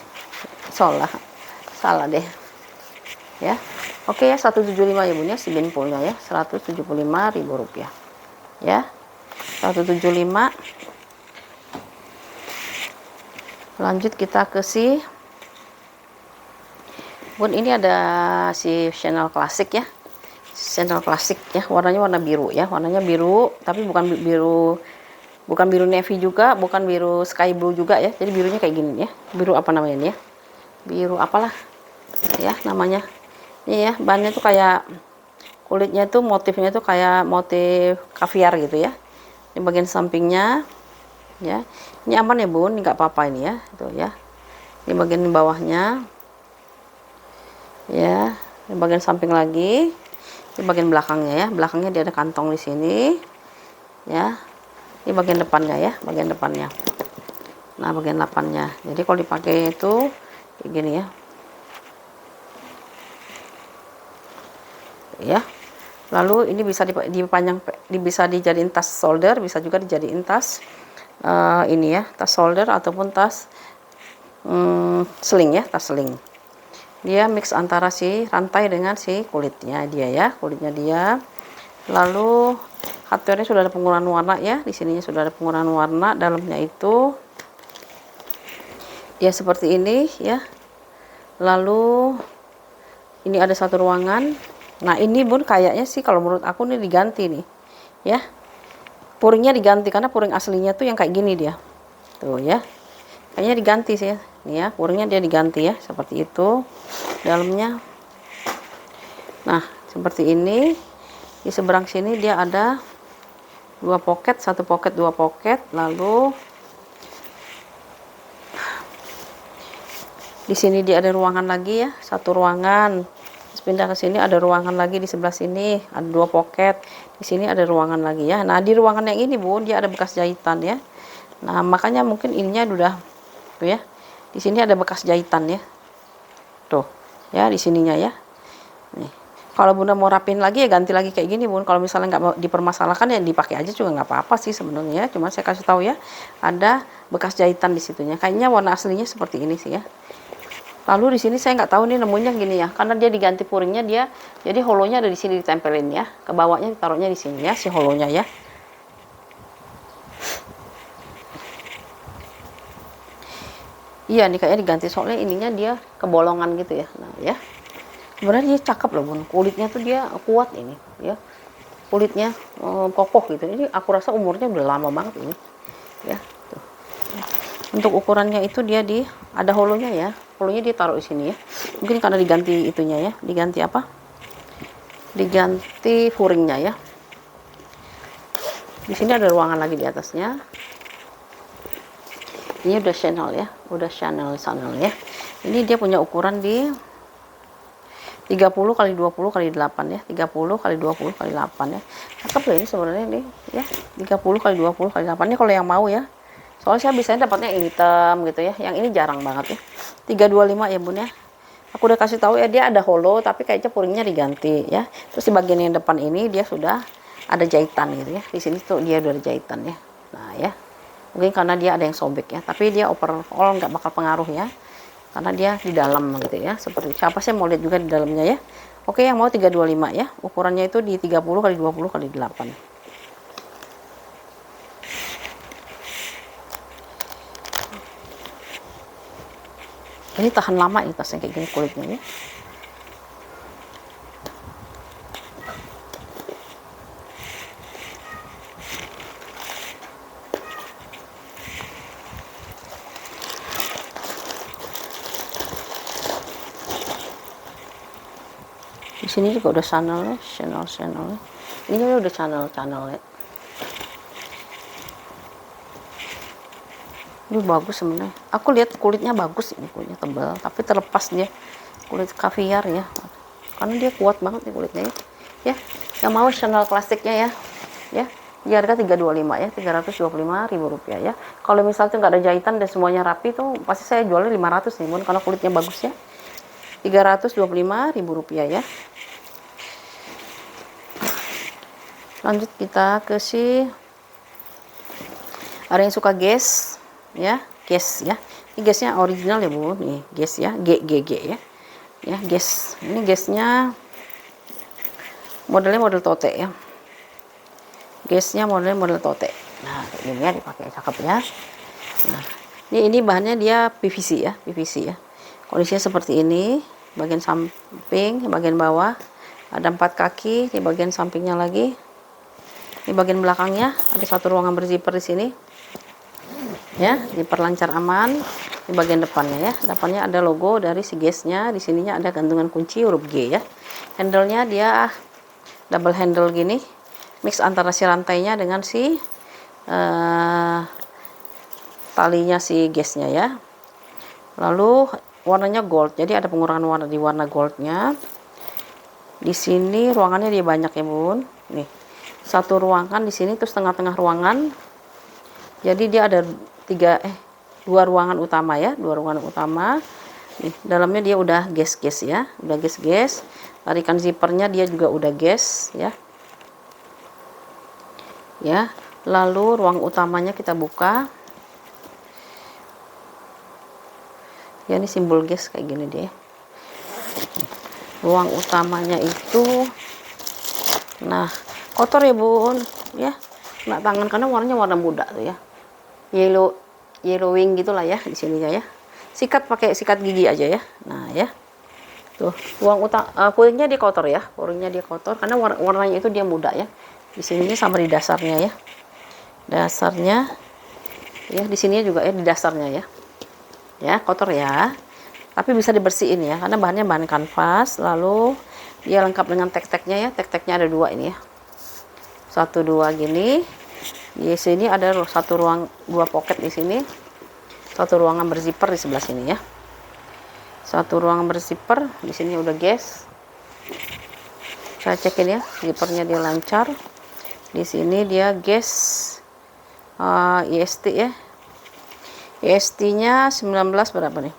salah deh ya. Oke ya, 175 ya bun ya si Binpoolnya ya, Rp175.000 ya, 175. Lanjut kita ke si bun, ini ada si Chanel klasik ya, Chanel klasik ya, warnanya warna biru ya, warnanya biru tapi bukan biru bukan biru navy juga, bukan biru sky blue juga ya, jadi birunya kayak gini ya, biru apa namanya ini ya, biru apalah ya namanya ini ya. Bahannya tuh kayak kulitnya tuh motifnya tuh kayak motif kaviar gitu ya. Ini bagian sampingnya ya, ini aman ya bun, nggak apa-apa ini ya, itu ya. Ini bagian bawahnya ya, ini bagian samping lagi, ini bagian belakangnya ya, belakangnya dia ada kantong di sini ya. Ini bagian depannya ya, bagian depannya. Nah, bagian depannya. Jadi kalau dipakai itu kayak gini ya. Ya. Lalu ini bisa dipanjang, bisa dijadiin tas shoulder, bisa juga dijadiin tas ini ya, tas shoulder ataupun tas sling ya, tas sling. Dia mix antara si rantai dengan si kulitnya dia ya, kulitnya dia. Lalu hardware-nya sudah ada penggunaan warna ya, di sininya sudah ada penggunaan warna. Dalamnya itu dia seperti ini ya. Lalu ini ada satu ruangan. Nah ini bun kayaknya sih kalau menurut aku nih diganti nih ya, puringnya diganti karena puring aslinya tuh yang kayak gini dia tuh ya, kayaknya diganti sih ya. Nih ya, puringnya dia diganti ya, seperti itu dalamnya. Nah seperti ini. Di seberang sini dia ada dua pocket, satu pocket, dua pocket. Lalu di sini dia ada ruangan lagi ya, satu ruangan. Terus pindah ke sini ada ruangan lagi, di sebelah sini ada dua pocket. Di sini ada ruangan lagi ya. Nah di ruangan yang ini bun, dia ada bekas jahitan ya. Nah makanya mungkin ininya udah tuh ya. Di sini ada bekas jahitan ya. Tuh ya, di sininya ya. Nih. Kalau bunda mau rapin lagi ya ganti lagi kayak gini bun. Kalau misalnya nggak mau dipermasalahkan ya dipakai aja juga nggak apa-apa sih sebenarnya. Cuma saya kasih tahu ya, ada bekas jahitan di situnya. Kayaknya warna aslinya seperti ini sih ya. Lalu di sini saya nggak tahu nih nemunya gini ya, karena dia diganti puringnya dia, jadi holonya ada di sini ditempelin ya. Ke bawahnya ditaruhnya di sini ya si holonya ya. Iya nih kayaknya diganti soalnya ininya dia kebolongan gitu ya. Nah ya. Sebenarnya dia cakep loh bun, kulitnya tuh dia kuat ini ya, kulitnya kokoh gitu. Ini aku rasa umurnya udah lama banget ini ya tuh. Untuk ukurannya itu dia ada holonya ya, holonya dia taruh di sini ya, mungkin karena diganti itunya ya, diganti apa, diganti furingnya ya. Di sini ada ruangan lagi di atasnya. Ini udah channel ya, udah channel ya. Ini dia punya ukuran di 30 kali 20 kali 8 ya, 30 kali 20 kali 8 ya. Cakep loh ini sebenarnya nih ya, 30 kali 20 kali 8 ini kalau yang mau ya. Soalnya saya biasanya dapatnya yang hitam gitu ya, yang ini jarang banget ya. 325 ya bun ya. Aku udah kasih tahu ya, dia ada holo tapi kayaknya puringnya diganti ya. Terus di bagian yang depan ini dia sudah ada jahitan gitu ya. Di sini tuh dia udah ada jahitan ya. Nah ya, mungkin karena dia ada yang sobek ya, tapi dia overall nggak bakal pengaruh ya, karena dia di dalam gitu ya. Seperti siapa sih mau lihat juga di dalamnya ya. Oke, yang mau 325 ya, ukurannya itu di 30 kali 20 kali 8. Ini tahan lama ini tasnya kayak gini kulitnya ya. Di sini juga udah channel. Ini udah channel ya. Ini bagus sebenarnya. Aku lihat kulitnya bagus, ini kulitnya tebal, tapi terlepas dia kulit kaviar ya. Karena dia kuat banget nih kulitnya ya. Yang mau channel klasiknya ya. Ya. Di harga 325 ya, Rp325.000 ya. Kalau misalnya nggak ada jahitan dan semuanya rapi tuh pasti saya jualnya 500 nih, karena kulitnya bagus ya. Rp325.000 ya. Lanjut kita ke ada yang suka gas ya, gas ya. Ini gasnya original ya bu, nih gas ya, GGG ya. Ya gas, ini gasnya modelnya model tote ya. Gasnya model tote. Nah ini ya dipakai cakep ya. Nah ini bahannya dia PVC ya, PVC ya. Kondisinya seperti ini, bagian samping, bagian bawah ada 4 kaki, di bagian sampingnya lagi Di bagian belakangnya ada satu ruangan berzipper di sini. Ya, diperlancar aman. Di bagian depannya ya, depannya ada logo dari si gasnya. Di sininya ada gantungan kunci huruf G ya. Handle-nya dia double handle gini, mix antara si rantainya dengan si talinya si gasnya ya. Lalu warnanya gold, jadi ada pengurangan warna di warna goldnya. Di sini ruangannya dia banyak ya bun. Nih, satu ruangan di sini terus tengah-tengah ruangan. Jadi dia ada dua ruangan utama ya, dua ruangan utama. Nih, dalamnya dia udah gas-gas ya, udah gas-gas. Tarikan zippernya dia juga udah gas ya. Ya, lalu ruang utamanya kita buka. Ya, ini simbol gas kayak gini deh. Ruang utamanya itu, nah kotor ya bun, ya, kena tangan karena warnanya warna muda tuh ya, yellowing gitulah ya di sininya ya. Sikat pakai sikat gigi aja ya. Nah ya, tuh ruang utama puringnya dia kotor ya, puringnya dia kotor karena warnanya itu dia muda ya. Di sininya sama di dasarnya ya, dasarnya ya di sini juga ya di dasarnya ya. Ya kotor ya, tapi bisa dibersihin ya karena bahannya bahan kanvas. Lalu dia lengkap dengan tek-teknya ya, tek-teknya ada dua ini ya, satu dua gini. Di sini ada satu ruang, dua pocket di sini, satu ruangan berzipper di sebelah sini ya, satu ruangan berzipper di sini udah gas. Saya cekin ya, zippernya dia lancar. Di sini dia gas IST ya, IST-nya 19 berapa nih?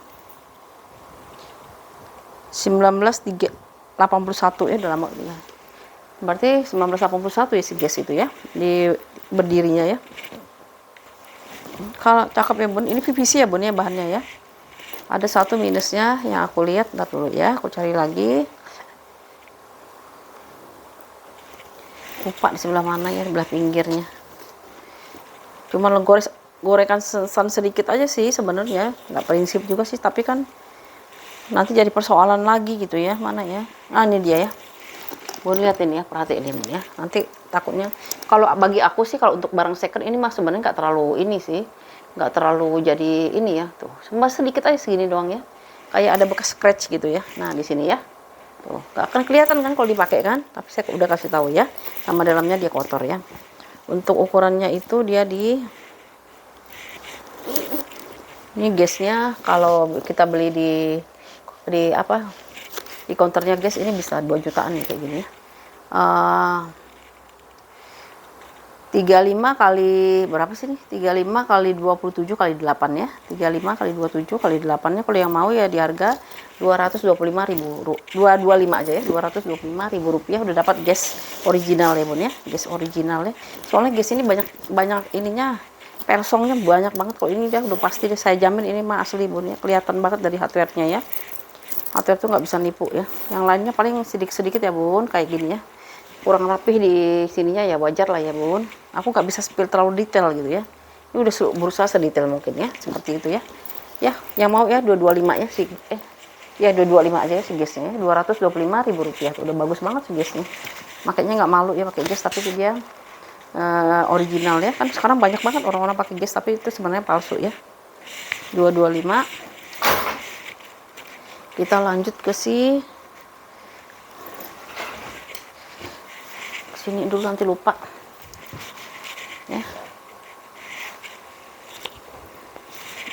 1981 ya, udah lama ya. Berarti 1981 ya si gas itu ya, di berdirinya ya. Kalau cakep ya bun, ini PVC ya bun ya bahannya ya. Ada satu minusnya yang aku lihat, ntar dulu ya, aku cari lagi. Lupa di sebelah mana ya, di sebelah pinggirnya. Cuma gorekan sedikit aja sih sebenarnya, nggak prinsip juga sih, tapi kan nanti jadi persoalan lagi gitu ya. Mana ya, nah ini dia ya, boleh liatin ya, perhatiin ini ya. Nanti takutnya kalau bagi aku sih, kalau untuk barang second ini mah sebenarnya nggak terlalu ini sih, nggak terlalu jadi ini ya. Tuh cuma sedikit aja segini doang ya, kayak ada bekas scratch gitu ya. Nah di sini ya, tuh nggak akan kelihatan kan kalau dipakai kan, tapi saya udah kasih tahu ya. Sama dalamnya dia kotor ya. Untuk ukurannya itu dia ini gasnya kalau kita beli di apa, di counternya gas ini bisa 2 jutaan nih kayak gini ya. 35 kali berapa sih nih, 35 kali 27 kali 8 ya, 35 kali 27 kali 8 nya kalau yang mau ya di harga 225.000, 225 aja ya, 225.000 rupiah udah dapat gas original ya bun ya, gas original ya. Soalnya gas ini banyak ininya, persongnya banyak banget kok. Ini dia udah pasti deh, saya jamin ini mah asli bun ya, kelihatan banget dari hardware-nya ya. Hardware tuh nggak bisa nipu ya. Yang lainnya paling sedikit-sedikit ya bun, kayak gini ya, kurang rapih di sininya ya, wajar lah ya bun. Aku nggak bisa spill terlalu detail gitu ya. Ini udah berusaha sedetail mungkin ya, seperti itu ya. Ya, yang mau ya 225 ya sih. Ya 225 aja ya si gasnya, 225.000 rupiah. Udah bagus banget si gasnya. Makanya nggak malu ya pakai gas, tapi dia original ya. Kan sekarang banyak banget orang-orang pakai gas tapi itu sebenarnya palsu ya. 225. Kita lanjut ke sini dulu, nanti lupa ya.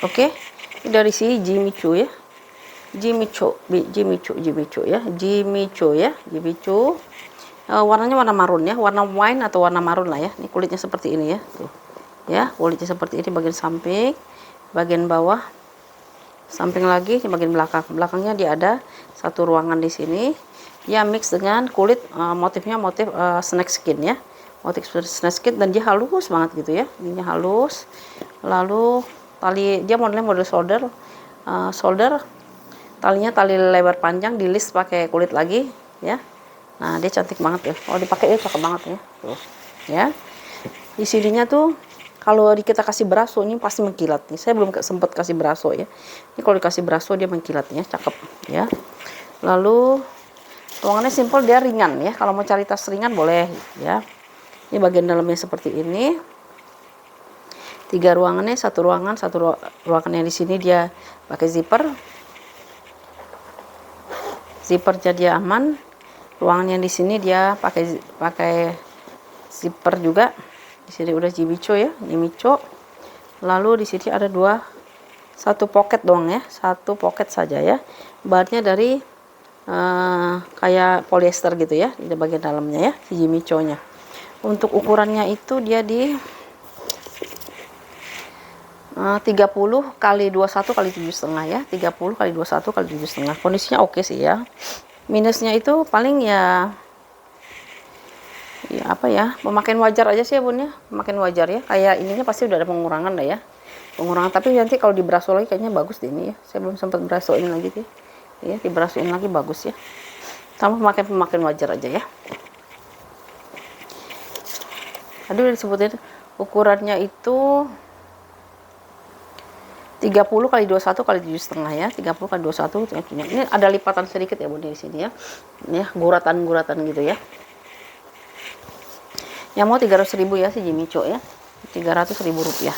Oke, ini dari si Jimmy Choo ya, Jimmy Choo ya, warnanya warna marun ya, warna wine atau warna marun lah ya. Ini kulitnya seperti ini ya, tuh ya, kulitnya seperti ini bagian samping, bagian bawah, samping lagi di bagian belakangnya dia ada satu ruangan di sini ya, mix dengan kulit, motifnya motif snake skin ya, motif snake skin, dan dia halus banget gitu ya, ininya halus. Lalu tali dia modelnya model solder, talinya tali lebar panjang, di list pakai kulit lagi ya. Nah dia cantik banget ya, kalau dipakai dia cakep banget ya, tuh ya. Di sininya tuh kalau kita kasih braso ini pasti mengkilat nih. Saya belum sempat kasih braso ya. Ini kalau dikasih braso dia mengkilatnya, cakep ya. Lalu ruangannya simple, dia ringan ya. Kalau mau cari tas ringan boleh ya. Ini bagian dalamnya seperti ini. 3 ruangannya, satu ruangan yang di sini dia pakai zipper. Zippernya dia aman. Ruangan yang di sini dia pakai zipper juga. Di sini udah Jimicho ya, Jimicho. Lalu di sini ada satu pocket doang ya, satu pocket saja ya. Bahannya dari kayak polyester gitu ya, di bagian dalamnya ya, si Jimicho-nya. Untuk ukurannya itu dia di 30 kali 21 kali 7,5 ya, 30 kali 21 kali 7,5. Kondisinya oke sih ya. Minusnya itu paling ya apa ya, pemakaian wajar aja sih ya bun ya, pemakaian wajar ya. Kayak ininya pasti udah ada pengurangan lah ya, pengurangan. Tapi nanti kalau diberaso lagi kayaknya bagus deh ini ya. Saya belum sempat berasoin lagi sih ya, diberasoin lagi bagus ya. Sama pemakaian wajar aja ya. Aduh disebutin ukurannya itu 30 kali 21 kali 7,5 ya, 30 kali 21. Ini ada lipatan sedikit ya bun di sini ya. Ini ya, guratan-guratan gitu ya. Yang mau 300.000 ya si Jimicho ya. 300.000 rupiah.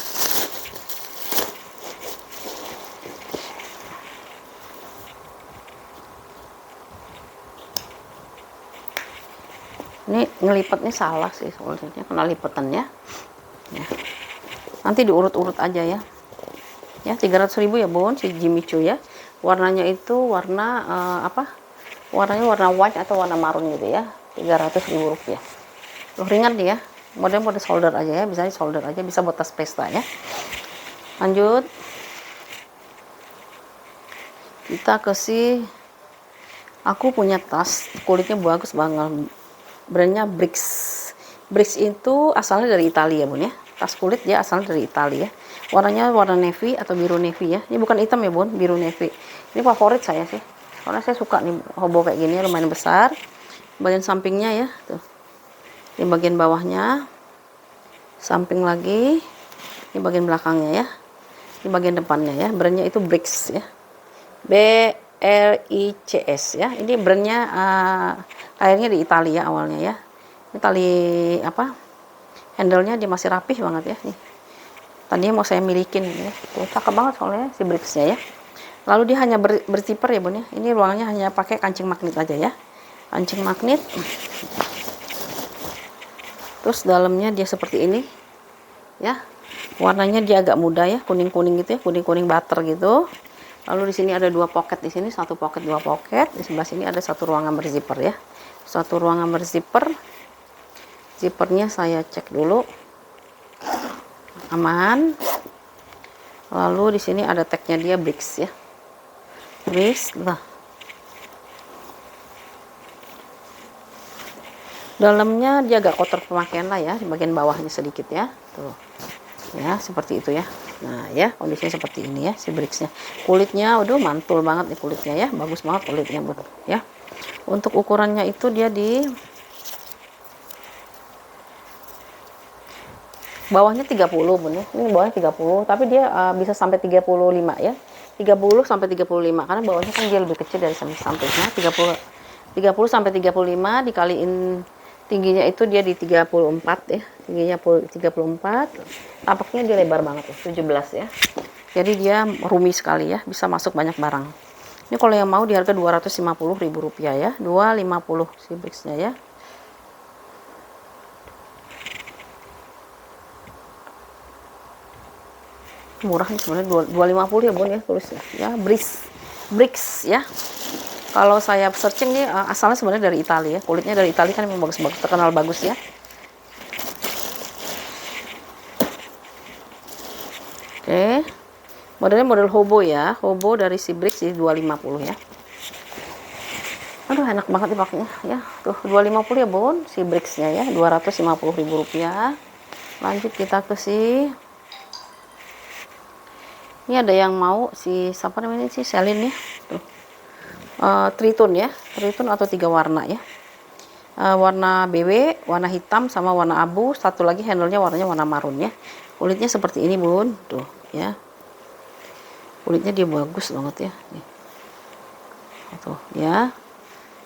Ini ngelipatnya salah sih soalnya, kena lipatannya. Ya. Nanti diurut-urut aja ya. Ya 300.000 ya bun si Jimicho ya. Warnanya itu warna warnanya warna white atau warna marun gitu ya. 300.000 rupiah. Loh, ringan nih ya. Model solder aja ya, bisa solder aja, bisa buat tas pesta ya. Lanjut. Kita ke aku punya tas kulitnya bagus banget. Brandnya Brix. Brix itu asalnya dari Italia bun ya. Tas kulit dia asalnya dari Italia. Warnanya warna navy atau biru navy ya. Ini bukan hitam ya bun, biru navy. Ini favorit saya sih. Karena saya suka nih hobo kayak gini, lumayan besar. Bagian sampingnya ya, tuh. Ini bagian bawahnya. Samping lagi. Ini bagian belakangnya ya. Ini bagian depannya ya. Brandnya itu Brix ya. BRICS ya. Ini brandnya airnya di Italia awalnya ya. Ini tali handle-nya dia masih rapih banget ya nih. Tadinya mau saya milikin ya. Tuh, cakep banget soalnya si Brix-nya ya. Lalu dia hanya berzipper ya bun ya. Ini ruangannya hanya pakai kancing magnet aja ya. Kancing magnet. Terus dalamnya dia seperti ini ya. Warnanya dia agak muda ya, kuning-kuning gitu ya, kuning-kuning butter gitu. Lalu di sini ada 2 pocket di sini, 1 pocket 2 pocket. Di sebelah sini ada 1 ruangan berzipper ya. 1 ruangan berzipper. Zippernya saya cek dulu. Aman. Lalu di sini ada tagnya dia Brix ya. Brix lah. Dalamnya dia agak kotor pemakaian lah ya, di bagian bawahnya sedikit ya. Tuh. Ya, seperti itu ya. Nah, ya, kondisinya seperti ini ya si Brix-nya. Kulitnya aduh mantul banget nih kulitnya ya. Bagus banget kulitnya, Bun, ya. Untuk ukurannya itu dia di bawahnya 30 bun ya, ini bawahnya 30 tapi dia bisa sampai 35 ya, 30 sampai 35 karena bawahnya kan dia lebih kecil dari sampingnya. 30 sampai 35 dikaliin tingginya itu dia di 34 ya, tingginya 34, tampaknya dia lebar banget ya, 17 ya, jadi dia roomy sekali ya, bisa masuk banyak barang. Ini kalau yang mau di harga Rp250.000 ya, 250 si Brix-nya ya. Murah nih sebenarnya, 250 ya bun ya tulisnya ya. Brix ya. Kalau saya searching nih asalnya sebenarnya dari Italia ya, kulitnya dari Italia kan memang bagus-bagus, terkenal bagus ya. Oke, modelnya model hobo ya, hobo dari si Brix di 250 ya. Aduh enak banget dipakainya ya, tuh 250 ya bun si Brix-nya ya, Rp250.000. Lanjut kita ke ini ada yang mau si siapa namanya sih, Celine ya, tuh. Tritone ya, Tritone atau 3 warna ya, warna BW, warna hitam sama warna abu, satu lagi handle-nya warnanya warna marun ya. Kulitnya seperti ini bun, tuh ya, kulitnya dia bagus banget ya nih. Tuh ya,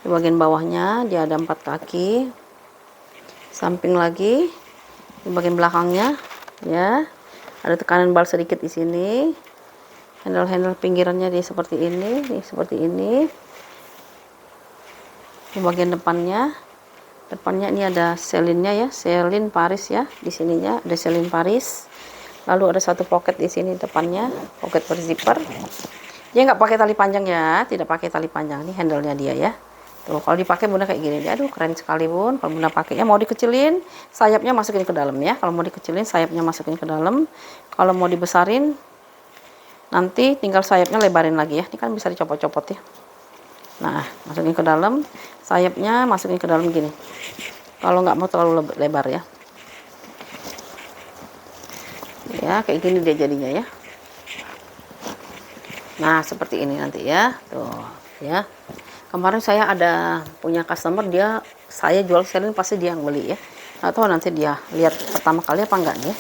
di bagian bawahnya dia ada 4 kaki samping lagi di bagian belakangnya ya. Ada tekanan bal sedikit di sini. Handle-handle pinggirannya dia seperti ini, seperti ini. Di bagian depannya ini ada selinnya ya, selin Paris ya. Di sininya ada selin Paris. Lalu ada satu pocket di sini depannya, pocket berzipper. Dia nggak pakai tali panjang ya, tidak pakai tali panjang. Ini handle-nya dia ya. Tuh, kalau dipakai Bunda kayak gini. Aduh, keren sekali Bun. Kalau Bunda pakainya mau dikecilin, sayapnya masukin ke dalam ya. Kalau mau dikecilin, sayapnya masukin ke dalam. Kalau mau dibesarin, nanti tinggal sayapnya lebarin lagi ya. Ini kan bisa dicopot-copot ya. Nah, masukin ke dalam, sayapnya masukin ke dalam gini. Kalau nggak mau terlalu lebar ya. Ya, kayak gini dia jadinya ya. Nah, seperti ini nanti ya. Tuh, ya. Kemarin saya ada punya customer, saya jual selin pasti dia yang beli ya. Atau nanti dia lihat pertama kali apa enggak nih.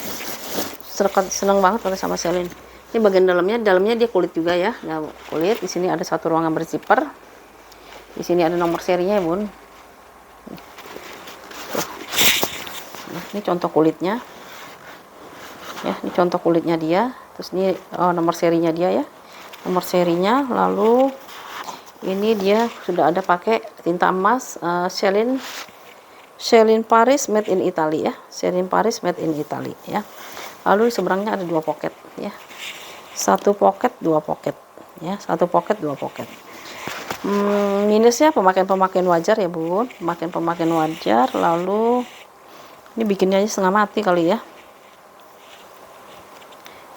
Seneng banget kalau sama selin. Ini bagian dalamnya dia kulit juga ya. Nah, kulit. Di sini ada satu ruangan berzipper. Di sini ada nomor serinya ya, Bun. Nah, ini contoh kulitnya. Ya, ini contoh kulitnya dia. Terus ini nomor serinya dia ya. Nomor serinya, lalu ini dia sudah ada pakai tinta emas Selin Paris made in Italy ya. Selin Paris made in Italy ya. Lalu di seberangnya ada dua pocket ya. Satu pocket, dua pocket ya. Satu pocket, dua pocket. Minusnya pemakaian wajar ya Bun. Pemakaian wajar. Lalu ini bikinnya aja setengah mati kali ya.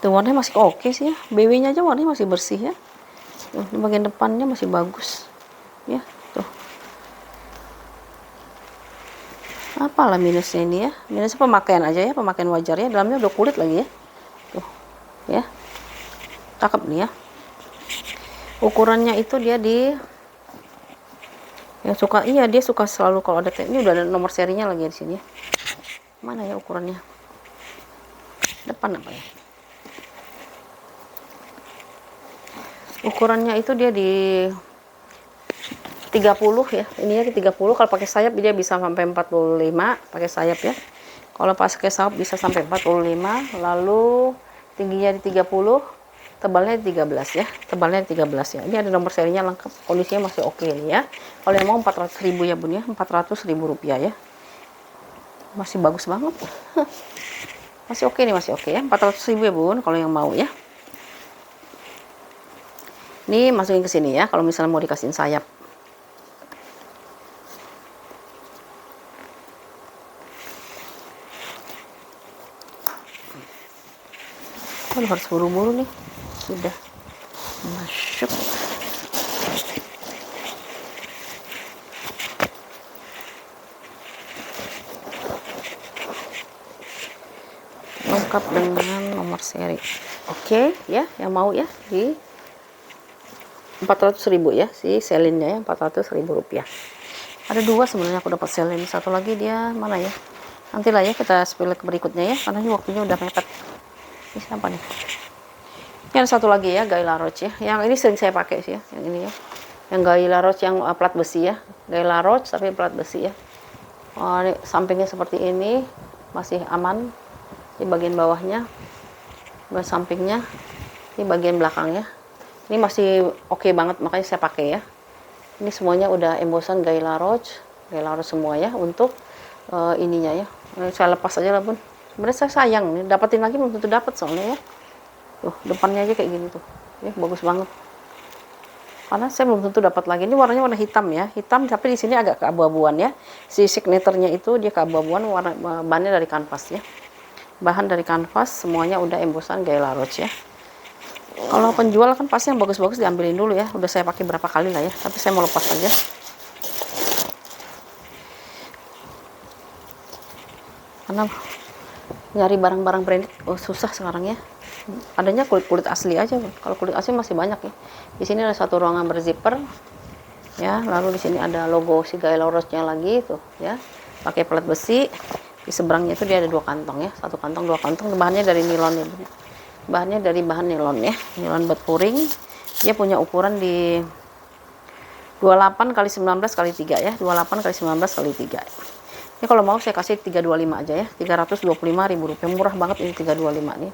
Tuh, warnanya masih oke sih ya. BW-nya aja warnanya masih bersih ya. Tuh, di bagian depannya masih bagus ya. Tuh, apalah minusnya ini ya. Minusnya pemakaian aja ya, pemakaian wajar ya. Dalamnya udah kulit lagi ya. Tuh ya, cakep nih ya. Ukurannya itu dia dia suka selalu kalau ada ini udah ada nomor serinya lagi di sini ya. Mana ya ukurannya? Depan apa ya? Ukurannya itu dia di 30 ya. Ininya di 30. Kalau pakai sayap dia bisa sampai 45 pakai sayap ya. Kalau pakai sayap bisa sampai 45. Lalu tingginya di 30, tebalnya di 13 ya. Tebalnya di 13 ya. Ini ada nomor serinya lengkap. Kondisinya masih oke nih ya. Kalau yang mau 400.000 ya Bun ya. 400.000 rupiah ya. Masih bagus banget. Masih oke nih, masih oke ya. 400.000 ya Bun kalau yang mau ya. Ini masukin ke sini ya, kalau misalnya mau dikasihin sayap. Aduh, harus buru-buru nih. Sudah masuk. Lengkap dengan nomor seri. Oke ya, yang mau ya di 400.000 ya si selinnya ya, 400.000 rupiah. Ada dua sebenarnya aku dapat selin, satu lagi dia mana ya, nantilah ya kita spill ke berikutnya ya karena ini waktunya udah mepet. Ini siapa nih? Ini ada satu lagi ya, Gay La Roche ya, yang ini sering saya pakai sih ya, yang ini ya, yang Gay La Roche yang plat besi ya, Gay La Roche tapi plat besi ya. Ini sampingnya seperti ini masih aman, di bagian bawahnya, bagian sampingnya, ini bagian belakangnya. Ini masih oke banget, makanya saya pakai ya. Ini semuanya udah embosan Gay La Roche semua ya untuk ininya ya. Saya lepas aja lah Bun. Sebenarnya saya sayang nih, dapetin lagi belum tentu dapat soalnya ya. Tuh, depannya aja kayak gini tuh. Ya, bagus banget. Karena saya belum tentu dapat lagi. Ini warnanya warna hitam ya. Hitam tapi di sini agak keabu-abuan ya. Si signaturenya itu dia keabu-abuan, warna bahannya dari kanvas ya. Bahan dari kanvas, semuanya udah embosan Gay La Roche ya. Kalau penjual kan pasti yang bagus-bagus diambilin dulu ya. Udah saya pakai berapa kali lah ya. Tapi saya mau lepas aja. Karena nyari barang-barang branded susah sekarang ya. Adanya kulit-kulit asli aja. Kalau kulit asli masih banyak ya. Di sini ada satu ruangan berzipper. Ya, lalu di sini ada logo si Gay La Roche-nya lagi tuh ya. Pakai plat besi. Di seberangnya itu dia ada dua kantong ya. Satu kantong, dua kantong. Bahannya dari nilon ya. Bahannya dari bahan nilon ya, nilon buat pouring. Dia punya ukuran di 28 x 19 x 3 ya, 28 x 19 x 3. Ini kalau mau saya kasih 325 aja ya, 325.000 rupiah, murah banget ini 325 nih.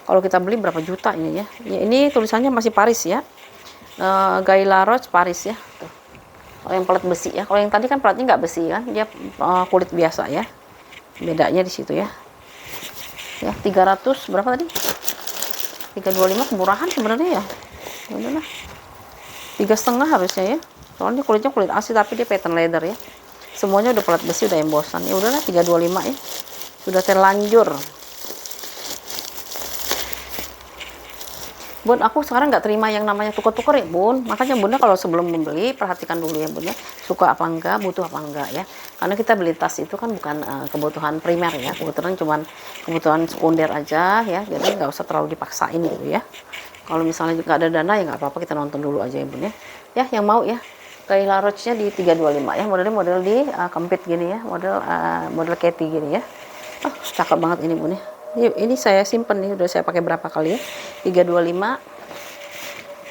Kalau kita beli berapa juta ini ya. Ini tulisannya masih Paris ya, Guy Laroche Paris ya. Tuh. Kalau yang pelat besi ya, kalau yang tadi kan pelatnya nggak besi kan, dia kulit biasa ya. Bedanya di situ ya. Ya 300 berapa tadi? 325 kemurahan sebenarnya ya. Udahlah. 3,5 harusnya ya. Soalnya kulitnya kulit asli tapi dia pattern leather ya. Semuanya udah pelat besi, udah embosan. Ya udahlah 325 ya. Sudah terlanjur. Bun, aku sekarang nggak terima yang namanya tuker-tuker ya, Bun. Makanya Bunda kalau sebelum membeli, perhatikan dulu ya, Bun ya. Suka apa enggak, butuh apa enggak ya. Karena kita beli tas itu kan bukan kebutuhan primer ya. Kebetulan cuman kebutuhan sekunder aja ya. Jadi nggak usah terlalu dipaksain gitu ya. Kalau misalnya nggak ada dana ya nggak apa-apa, kita nonton dulu aja ya, Bun ya. Ya, yang mau ya. Guy Laroche-nya di 325 ya. Modelnya model di kempit gini ya. Model Katy gini ya. Oh, cakep banget ini, Bun ya. Ini saya simpen nih, udah saya pakai berapa kali ya, 325.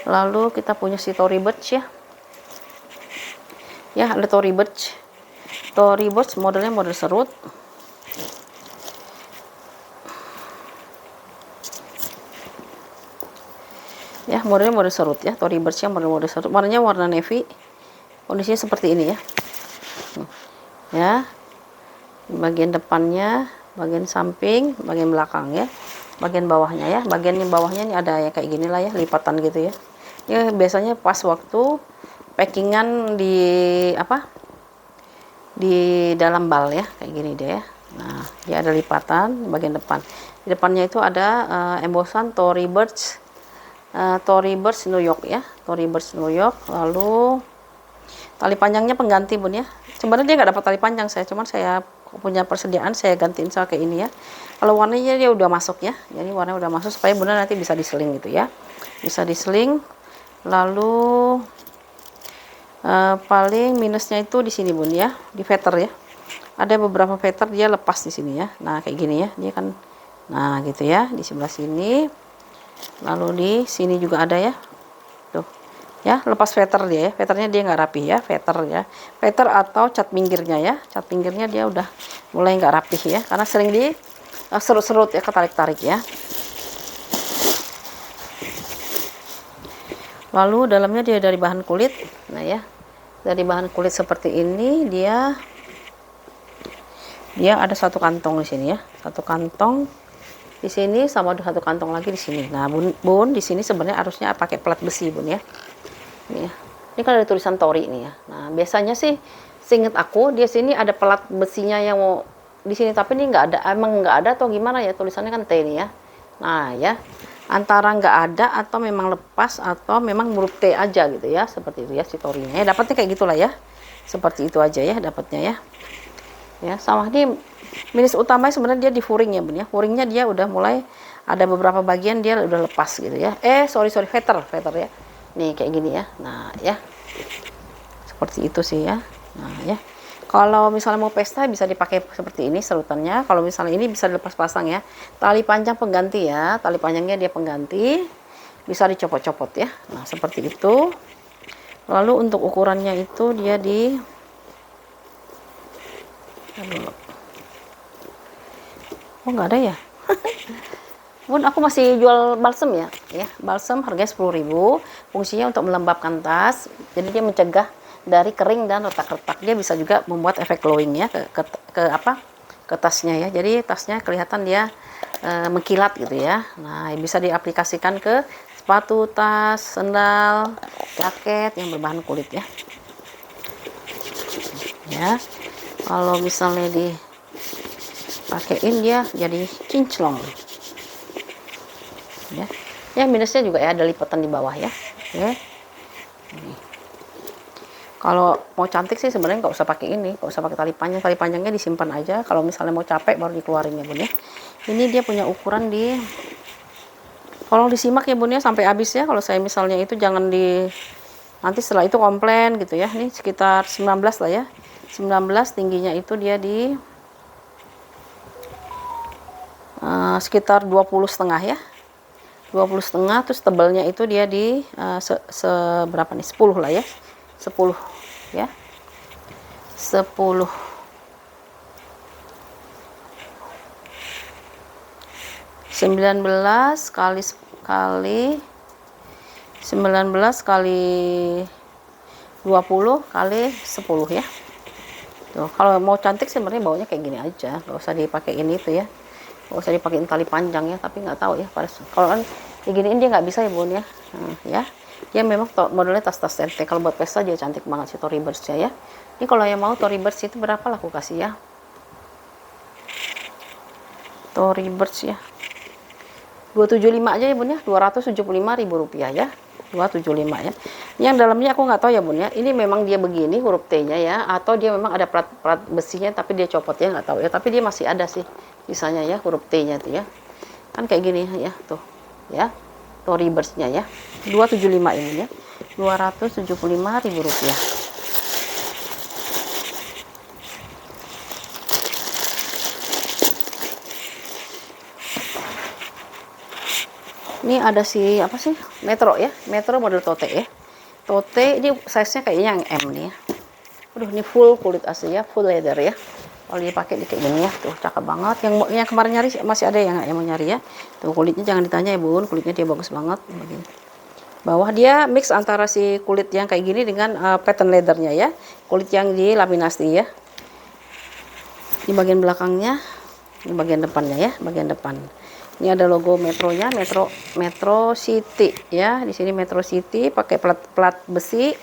Lalu kita punya si Tory Burch ya, ada Tory Burch modelnya model serut ya, modelnya model serut ya, Tory Burch yang model serut, warnanya warna navy, kondisinya seperti ini ya. Ya, bagian depannya, bagian samping, bagian belakang ya, bagian bawahnya ya. Bagian bawahnya ini ada ya kayak gini lah ya, lipatan gitu ya. Ya biasanya pas waktu packingan di di dalam bal ya, kayak gini deh ya. Nah, dia ada lipatan bagian depan. Di depannya itu ada embosan Tory Burch New York ya, Tory Burch New York. Lalu tali panjangnya pengganti, Bun ya. Sebenarnya dia nggak dapat tali panjang cuman saya punya persediaan, saya gantiin sama kayak ini ya. Kalau warnanya dia udah masuk ya, jadi warnanya udah masuk supaya Bunda nanti bisa diseling gitu ya, bisa diseling. Lalu paling minusnya itu di sini, Bun ya, di feather ya. Ada beberapa feather dia lepas di sini ya. Nah kayak gini ya, dia kan, nah gitu ya, di sebelah sini. Lalu di sini juga ada ya, tuh ya, lepas feather dia ya. Feathernya dia nggak rapi ya, feather atau cat pinggirnya ya, cat pinggirnya dia udah mulai nggak rapih ya, karena sering di serut-serut ya, ketarik-tarik ya. Lalu dalamnya dia dari bahan kulit. Nah ya, dari bahan kulit seperti ini, dia ada satu kantong di sini ya, satu kantong di sini, sama ada satu kantong lagi di sini. Nah bun di sini sebenarnya harusnya pakai plat besi, Bun ya. Ini ya, ini kan ada tulisan Tory ini ya. Nah biasanya sih seinget aku dia sini ada pelat besinya yang mau di sini, tapi ini nggak ada, emang nggak ada atau gimana ya, tulisannya kan T ini ya. Nah ya, antara nggak ada atau memang lepas atau memang huruf T aja gitu ya, seperti itu ya si Tory-nya ya. Dapatnya kayak gitulah ya, seperti itu aja ya dapatnya ya. Ya sama ini minus utamanya sebenarnya dia di furing ya, Bun ya. Furingnya dia udah mulai ada beberapa bagian dia udah lepas gitu ya. Sorry feather ya. Nih kayak gini ya. Nah ya, seperti itu sih ya. Nah ya, kalau misalnya mau pesta bisa dipakai seperti ini serutannya. Kalau misalnya ini bisa dilepas pasang ya. Tali panjang pengganti ya, tali panjangnya dia pengganti, bisa dicopot-copot ya. Nah seperti itu. Lalu untuk ukurannya itu dia di nggak ada ya. Bun, aku masih jual balsem ya, balsem harganya 10.000, fungsinya untuk melembabkan tas, jadi dia mencegah dari kering dan retak-retak. Dia bisa juga membuat efek glowing ya ke tasnya ya, jadi tasnya kelihatan dia mengkilat gitu ya. Nah bisa diaplikasikan ke sepatu, tas, sendal, jaket yang berbahan kulit ya. Ya, kalau misalnya dipakein dia jadi kinclong. Ya minusnya juga ya ada lipatan di bawah ya. Kalau mau cantik sih sebenarnya nggak usah pakai ini, nggak usah pakai tali panjangnya disimpan aja. Kalau misalnya mau capek baru dikeluarin ya, Bun ya. Ini dia punya ukuran tolong disimak ya, Bun ya, sampai habis ya. Kalau saya misalnya itu jangan nanti setelah itu komplain gitu ya. Ini sekitar 19 lah ya, 19, tingginya itu dia di sekitar 20,5 ya, 20,5. Terus tebalnya itu dia di seberapa nih, 10 lah ya, 10 ya, 10 19 kali 19 kali 20 kali 10 ya. Tuh, kalau mau cantik sebenarnya baunya kayak gini aja, nggak usah dipakai ini tuh ya, nggak usah dipakein tali panjang ya. Tapi nggak tahu ya, kalau kan kayak giniin dia nggak bisa ya bun ya. Ya, dia memang modelnya tas-tas tente. Kalau buat pesta dia cantik banget sih Tory Burch ya. Ini kalau yang mau Tory Burch itu berapa lah aku kasih ya, Tory Burch ya, 275 aja ya bun ya, 275.000 rupiah ya, 275 ya. Yang dalamnya aku nggak tahu ya bun ya, ini memang dia begini huruf T nya ya, atau dia memang ada plat besinya tapi dia copot ya, nggak tahu ya. Tapi dia masih ada sih sisanya ya, huruf T nya tuh ya, kan kayak gini ya tuh ya, Tory Burch nya ya, 275 ini ya, 275.000 rupiah. Ini ada si apa sih, Metro ya, Metro model tote ya. Tote ini size nya kayaknya yang M nih ya. Aduh, ini full kulit asli ya, full leather ya. Kalau dipakai di kayak gini ya, tuh cakep banget. Yang kemarin nyari masih ada yang mau nyari ya. Tuh kulitnya jangan ditanya ya bun, kulitnya dia bagus banget. Begini. Bawah dia mix antara si kulit yang kayak gini dengan pattern leathernya ya, kulit yang dilaminasi ya. Di bagian belakangnya, di bagian depannya ya, bagian depan. Ini ada logo Metronya, Metro City ya. Di sini Metro City pakai plat besi.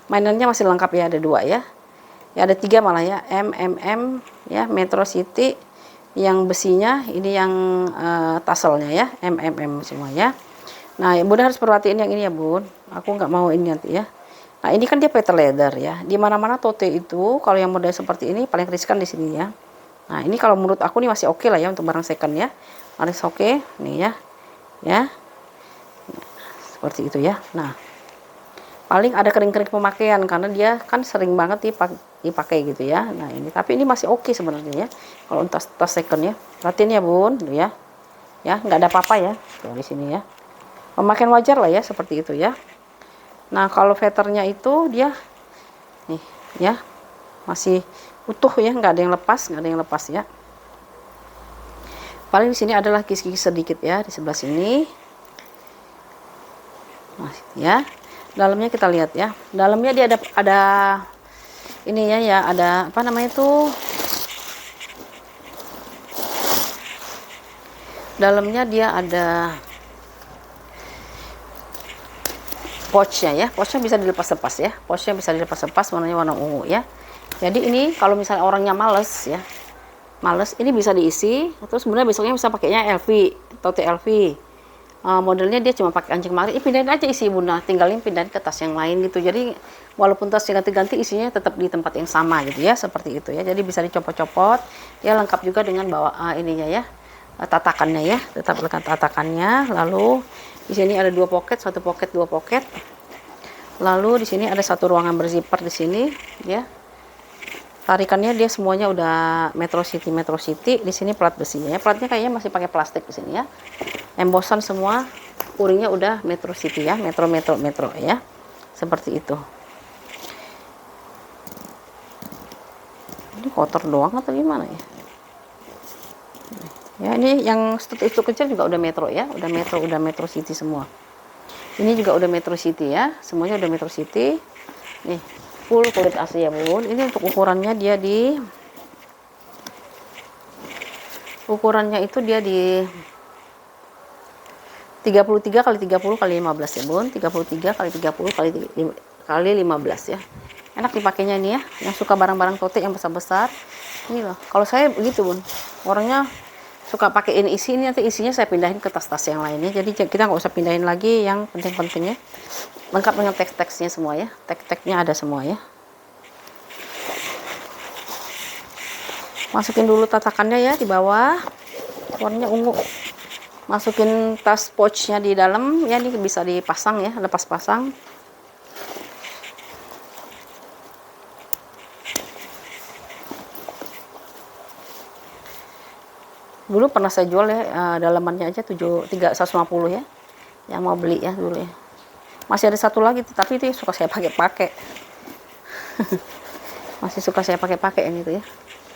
Mainannya masih lengkap ya, ada 2 ya. Ya ada 3 malah ya, MMM ya, Metro City. Yang besinya ini yang taselnya ya, MMM semua ya. Nah, bun harus perhatiin yang ini ya bun. Aku nggak mau ini nanti ya. Nah, ini kan dia pattern leather ya. Di mana-mana tote itu kalau yang model seperti ini paling riskan di sini ya. Nah, ini kalau menurut aku nih masih oke lah ya untuk barang second ya. Harus oke nih ya. Ya. Seperti itu ya. Nah, paling ada kering-kering pemakaian karena dia kan sering banget dipakai gitu ya. Nah, ini tapi ini masih oke sebenarnya ya. Kalau untuk tas second ya. Perhatiin ya, Bun, tuh ya. Ya, nggak ada apa-apa ya. Tuh di sini ya. Pemakaian wajar lah ya seperti itu ya. Nah, kalau veternya itu dia nih ya. Masih utuh ya, nggak ada yang lepas ya. Paling di sini adalah kis-kis sedikit ya di sebelah sini. Nah, ya. Dalamnya kita lihat ya. Dalamnya dia ada ini ya, ada apa namanya tuh? Dalamnya dia ada pouchnya ya. Pouchnya bisa dilepas-lepas ya. Pouchnya bisa dilepas-lepas, warnanya warna ungu ya. Jadi ini kalau misalnya orangnya males ya, ini bisa diisi. Terus sebenarnya besoknya bisa pakainya LV, tote LV. Modelnya dia cuma pakai anjing mari, pindahin aja isi bunda, tinggalin pindahin ke tas yang lain gitu. Jadi walaupun tasnya ganti-ganti, isinya tetap di tempat yang sama gitu ya, seperti itu ya. Jadi bisa dicopot-copot, ya lengkap juga dengan bawa ininya ya, tatakannya ya, tetap lekat tatakannya. Lalu di sini ada 2 pocket, 1 pocket, 2 pocket. Lalu di sini ada 1 ruangan berzipper di sini ya. Tarikannya dia semuanya udah Metro City. Di sini plat besinya ya. Platnya kayaknya masih pakai plastik di sini ya. Embossan semua, uringnya udah Metro City ya, Metro ya. Seperti itu. Ini kotor doang atau gimana ya? Ya, ini yang itu kecil juga udah Metro ya, udah Metro City semua. Ini juga udah Metro City ya, semuanya udah Metro City. Nih, full kulit asli ya bun. Ini untuk ukurannya dia ukurannya itu dia di 33 kali 30 kali 15 ya bun. 33 kali 30 kali 15 ya. Enak dipakainya ini ya, yang suka barang-barang tote yang besar-besar ini loh. Kalau saya begitu bun, orangnya suka pakai ini nanti isinya saya pindahin ke tas-tas yang lainnya. Jadi kita nggak usah pindahin lagi yang penting-pentingnya. Lengkap dengan teks-teksnya semua ya, teks-teksnya ada semua ya. Masukin dulu tatakannya ya di bawah, warnanya ungu. Masukin tas pouchnya di dalam ya, ini bisa dipasang ya, lepas pasang. Dulu pernah saya jual ya, dalamannya aja 150 ya, yang mau beli ya dulu ya. Masih ada 1 lagi tapi itu suka saya pakai masih suka saya pakai yang itu ya.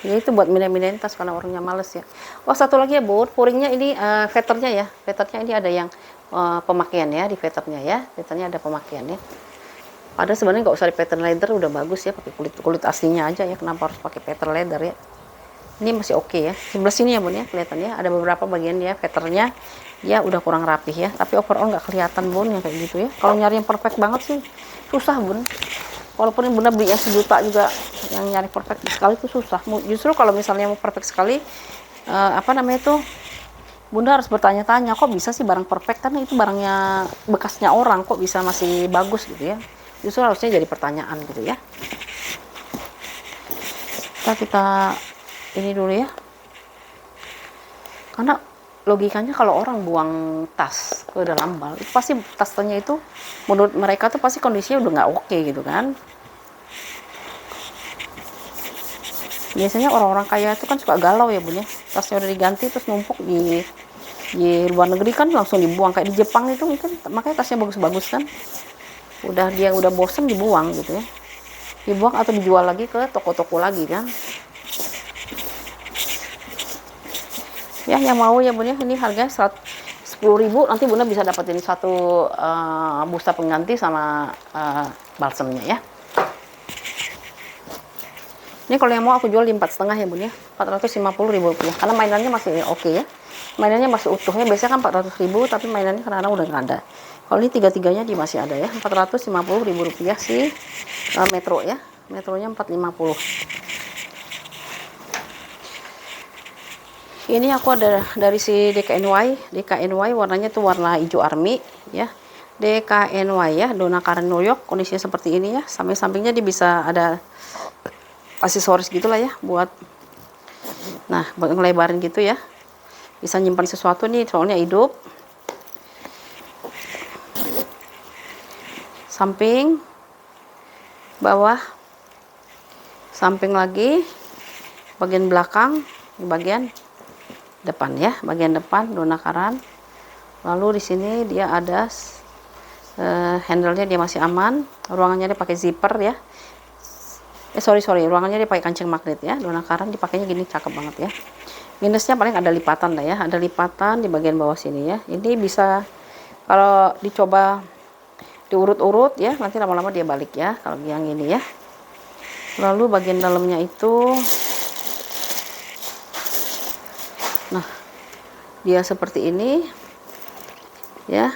Ya itu buat mindahin tas karena orangnya males ya. Oh satu lagi ya Bun, puringnya ini veternya ya. Veternya ini ada yang pemakaian ya di veternya ya. Veternya ada pemakaian ya. Padahal sebenarnya nggak usah di pattern leather, udah bagus ya pakai kulit aslinya aja ya. Kenapa harus pakai pattern leather ya? Ini masih oke ya. Sebelah sini ya Bun ya, kelihatan ya. Ada beberapa bagian ya veternya ya udah kurang rapih ya. Tapi overall nggak kelihatan Bun yang kayak gitu ya. Kalau nyari yang perfect banget sih susah Bun. Walaupun Bunda beli yang 1 juta juga, yang nyari perfect sekali itu susah. Justru kalau misalnya mau perfect sekali, apa namanya itu, Bunda harus bertanya-tanya, kok bisa sih barang perfect, karena itu barangnya bekasnya orang, kok bisa masih bagus gitu ya. Justru harusnya jadi pertanyaan gitu ya. Kita ini dulu ya. Karena logikanya kalau orang buang tas ke dalam bal, itu pasti tasnya itu menurut mereka tuh pasti kondisinya udah nggak oke gitu kan. Biasanya orang-orang kaya itu kan suka galau ya Bun ya, tasnya udah diganti terus numpuk di luar negeri kan langsung dibuang. Kayak di Jepang itu kan makanya tasnya bagus-bagus kan, dia udah bosen dibuang gitu ya, dibuang atau dijual lagi ke toko-toko lagi kan ya. Yang mau ya Bun ya, ini harga 10.000, nanti Bunda bisa dapetin satu busa pengganti sama balsemnya ya. Ini kalau yang mau aku jual di 4,5 ya Bun ya, 450.000 rupiah, karena mainannya masih oke ya, mainannya masih utuhnya. Biasanya kan 400.000, tapi mainannya kadang-kadang udah nggak ada. Kalau ini tiga-tiganya di masih ada ya, 450.000 rupiah si metro ya, metronya 450. Ini aku ada dari si DKNY warnanya tuh warna hijau army ya. DKNY ya, Donna Karan New York, kondisinya seperti ini ya. Samping-sampingnya dia bisa ada aksesoris gitulah ya, buat ngelebarin gitu ya, bisa nyimpan sesuatu nih soalnya hidup. Samping, bawah, samping lagi, bagian belakang, bagian depan ya, bagian depan Donna Karan. Lalu di sini dia ada handle-nya, dia masih aman. Ruangannya dia pakai zipper ya. Ruangannya dia pakai kancing magnet ya. Donna Karan dipakainya gini cakep banget ya. Minusnya paling ada lipatan lah ya, ada lipatan di bagian bawah sini ya. Ini bisa kalau dicoba diurut-urut ya, nanti lama-lama dia balik ya kalau yang ini ya. Lalu bagian dalamnya itu, nah dia seperti ini ya.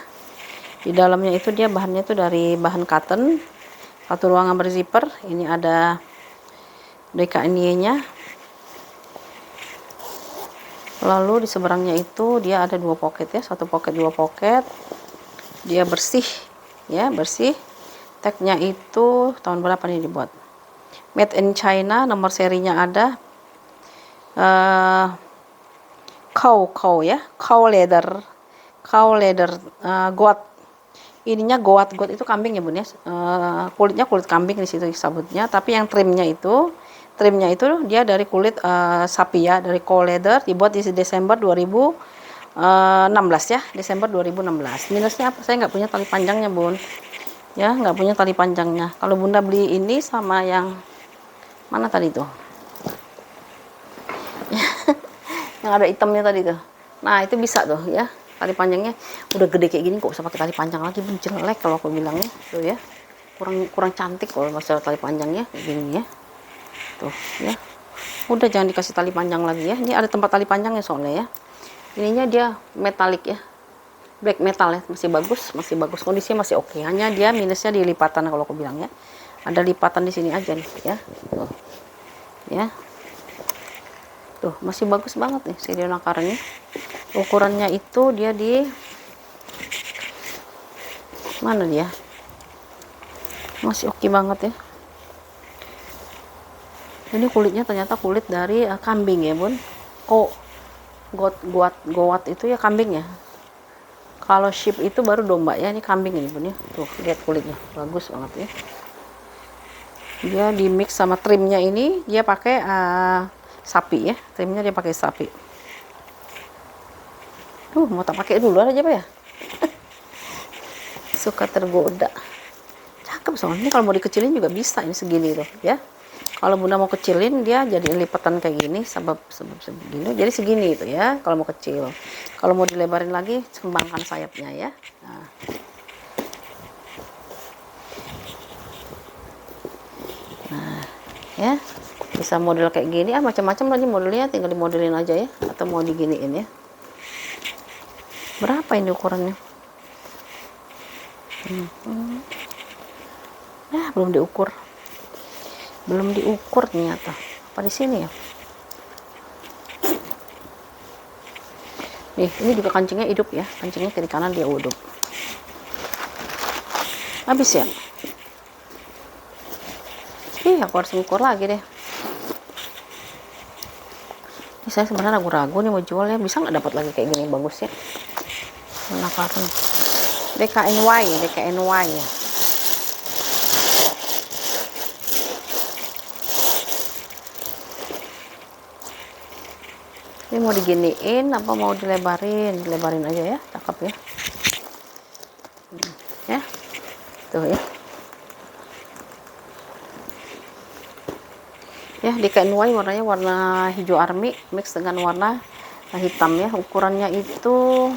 Di dalamnya itu dia bahannya itu dari bahan cotton. Satu ruangan berzipper. Ini ada DKNY-nya. Lalu di seberangnya itu dia ada 2 pocket ya, 1 pocket 2 pocket. Dia bersih ya, bersih. Tagnya itu tahun berapa nih dibuat? Made in China, nomor serinya ada. Cow ya, cow leather goat. Ininya goat itu kambing ya Bun ya. Kulitnya kulit kambing di situ disebutnya, tapi yang trimnya itu dia dari kulit sapi ya, dari cow leather, dibuat di Desember 2016 ya, Desember 2016. Minusnya apa? Saya nggak punya tali panjangnya Bun ya, nggak punya tali panjangnya. Kalau Bunda beli ini sama yang mana tadi tuh yang ada hitamnya tadi tuh, nah itu bisa tuh ya, tali panjangnya udah gede kayak gini kok usah pakai tali panjang lagi Bun, jelek kalau aku bilangnya tuh ya, kurang cantik kalau masalah tali panjangnya kayak gini ya tuh ya. Udah jangan dikasih tali panjang lagi ya. Ini ada tempat tali panjangnya soalnya ya. Ininya dia metalik ya, black metal ya, masih bagus kondisinya masih oke. Hanya dia minusnya di lipatan kalau aku bilang ya, ada lipatan di sini aja nih ya tuh ya. Tuh masih bagus banget nih si Donna Karan-nya. Ukurannya itu dia di mana dia, masih oke banget ya. Ini kulitnya ternyata kulit dari kambing ya Bun. Goat itu ya kambing ya. Kalau sheep itu baru domba ya, ini kambing ini Bun ya. Tuh lihat kulitnya bagus banget ya. Dia di mix sama trimnya ini dia pakai sapi ya, trimnya dia pakai sapi. Mau tak pakai dulu aja Pak ya. Suka tergoda. Cakep soalnya, kalau mau dikecilin juga bisa, ini segini tuh ya. Kalau bunda mau kecilin, dia jadi lipatan kayak gini, sebab segini, jadi segini itu ya. Kalau mau kecil, kalau mau dilebarin lagi, kembangkan sayapnya ya. Nah, ya bisa model kayak gini, macam-macam lagi modelnya, tinggal dimodelin aja ya, atau mau diginiin ya. Berapa ini ukurannya? Belum diukur. Belum diukur ternyata. Apa di sini ya? Nih, ini juga kancingnya hidup ya. Kancingnya kiri kanan dia hidup. Habis ya? Aku harus ukur lagi deh. Ini saya sebenarnya ragu-ragu nih mau jual ya. Bisa nggak dapat lagi kayak gini bagus ya? Penasaran. DKNY ya. Ini mau diginiin apa mau dilebarin? Dilebarin aja ya, cakep ya. Ya, tuh ya. Ya, DKNY warnanya warna hijau army mix dengan warna hitam ya. Ukurannya itu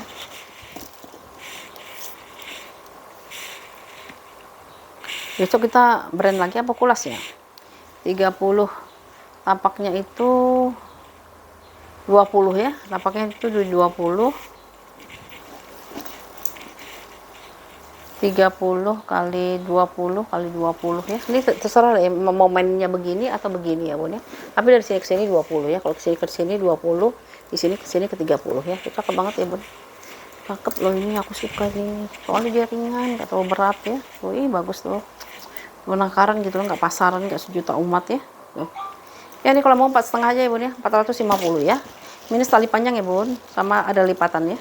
besok kita brand lagi apa kulas ya. 30 tapaknya itu 20 ya, tapaknya itu 20, 30 kali 20 kali 20 ya. Ini terserah ya, mau mainnya begini atau begini ya bun ya. Tapi dari sini ke sini 20 ya, kalau ke sini 20, di sini ke sini ke 30 ya. Itu cakep banget ya bun, cakep loh ini, aku suka ini, soalnya dia ringan, gak terlalu berat ya. Wih bagus tuh, penangkaran gitu loh, nggak pasaran, nggak sejuta umat ya. Ya ini kalau mau 4,5 aja ya bun ya, 450 ya. Minus tali panjang ya bun, sama ada lipatannya.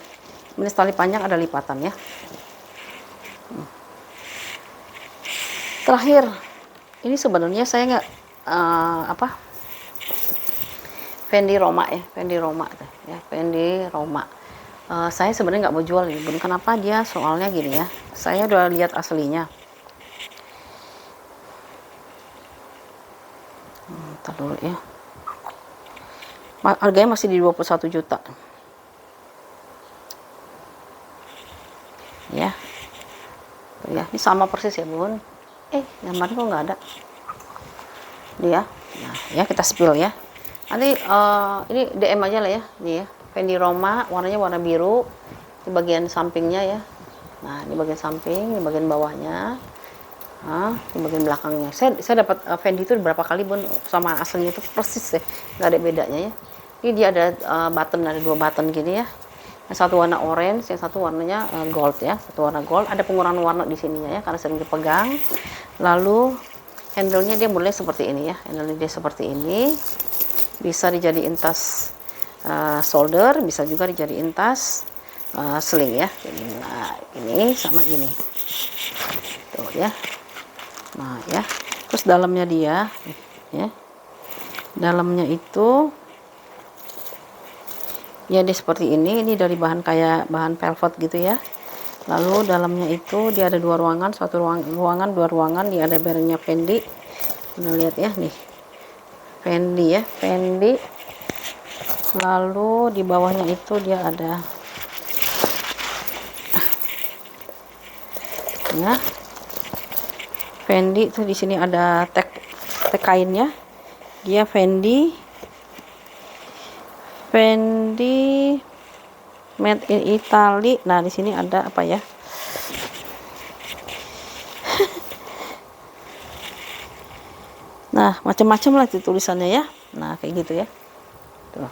Minus tali panjang ada lipatan ya. Terakhir, ini sebenarnya saya nggak Fendi Roma ya, Fendi Roma ya, Fendi Roma. Saya sebenarnya nggak mau jual ini bun. Kenapa? Dia soalnya gini ya, saya udah lihat aslinya. Ntar dulu ya. Harganya masih di 21 juta. Ya. Ya, ini sama persis ya, Bun. Gambarnya kok nggak ada. Dia. Nah, ya kita spill ya. Nanti ini DM aja lah ya. Nih ya. Fendi Roma, warnanya warna biru. Di bagian sampingnya ya. Nah, ini bagian samping, ini bagian bawahnya. Nah, di bagian belakangnya. Saya dapat Fendi itu berapa kali bun, sama aslinya itu persis deh, nggak ada bedanya ya. Ini dia ada button, ada 2 button gini ya. Yang satu warna orange, yang satu warnanya gold ya. Satu warna gold, ada pengurangan warna di sininya ya, karena sering dipegang. Lalu handle-nya dia mulai seperti ini ya. Handle-nya dia seperti ini. Bisa dijadiin tas shoulder, bisa juga dijadiin tas sling ya. Jadi, nah, ini sama ini. Tuh ya. Nah ya, terus dalamnya dia ya, dalamnya itu ya dia seperti ini dari bahan kayak bahan velvet gitu ya. Lalu dalamnya itu dia ada 2 ruangan, satu ruangan 2 ruangan, dia ada brandnya Fendi. Kita lihat ya nih, Fendi ya, Fendi. Lalu di bawahnya itu dia ada ya Fendi tuh, di sini ada tag kainnya. Dia Fendi made in Italy. Nah, di sini ada apa ya? Nah, macam-macam lah itu tulisannya ya. Nah, kayak gitu ya. Tuh.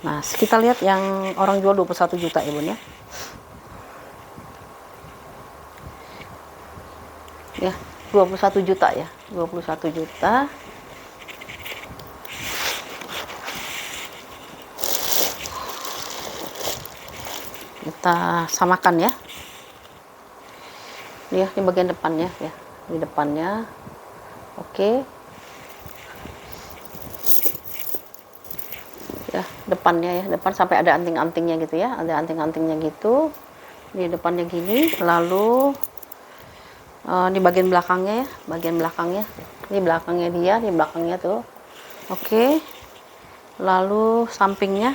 Nah, kita lihat yang orang jual 21 juta ya, Bun ya. Ya, 21 juta ya, 21 juta. Kita samakan ya. Ini ya, di bagian depannya ya, di depannya. Oke. Ya, depannya ya, depan sampai ada anting-antingnya gitu ya, ada anting-antingnya gitu. Di depannya gini, lalu di bagian belakangnya ya, bagian belakangnya. Ini belakangnya dia, di belakangnya tuh. Oke. Lalu sampingnya.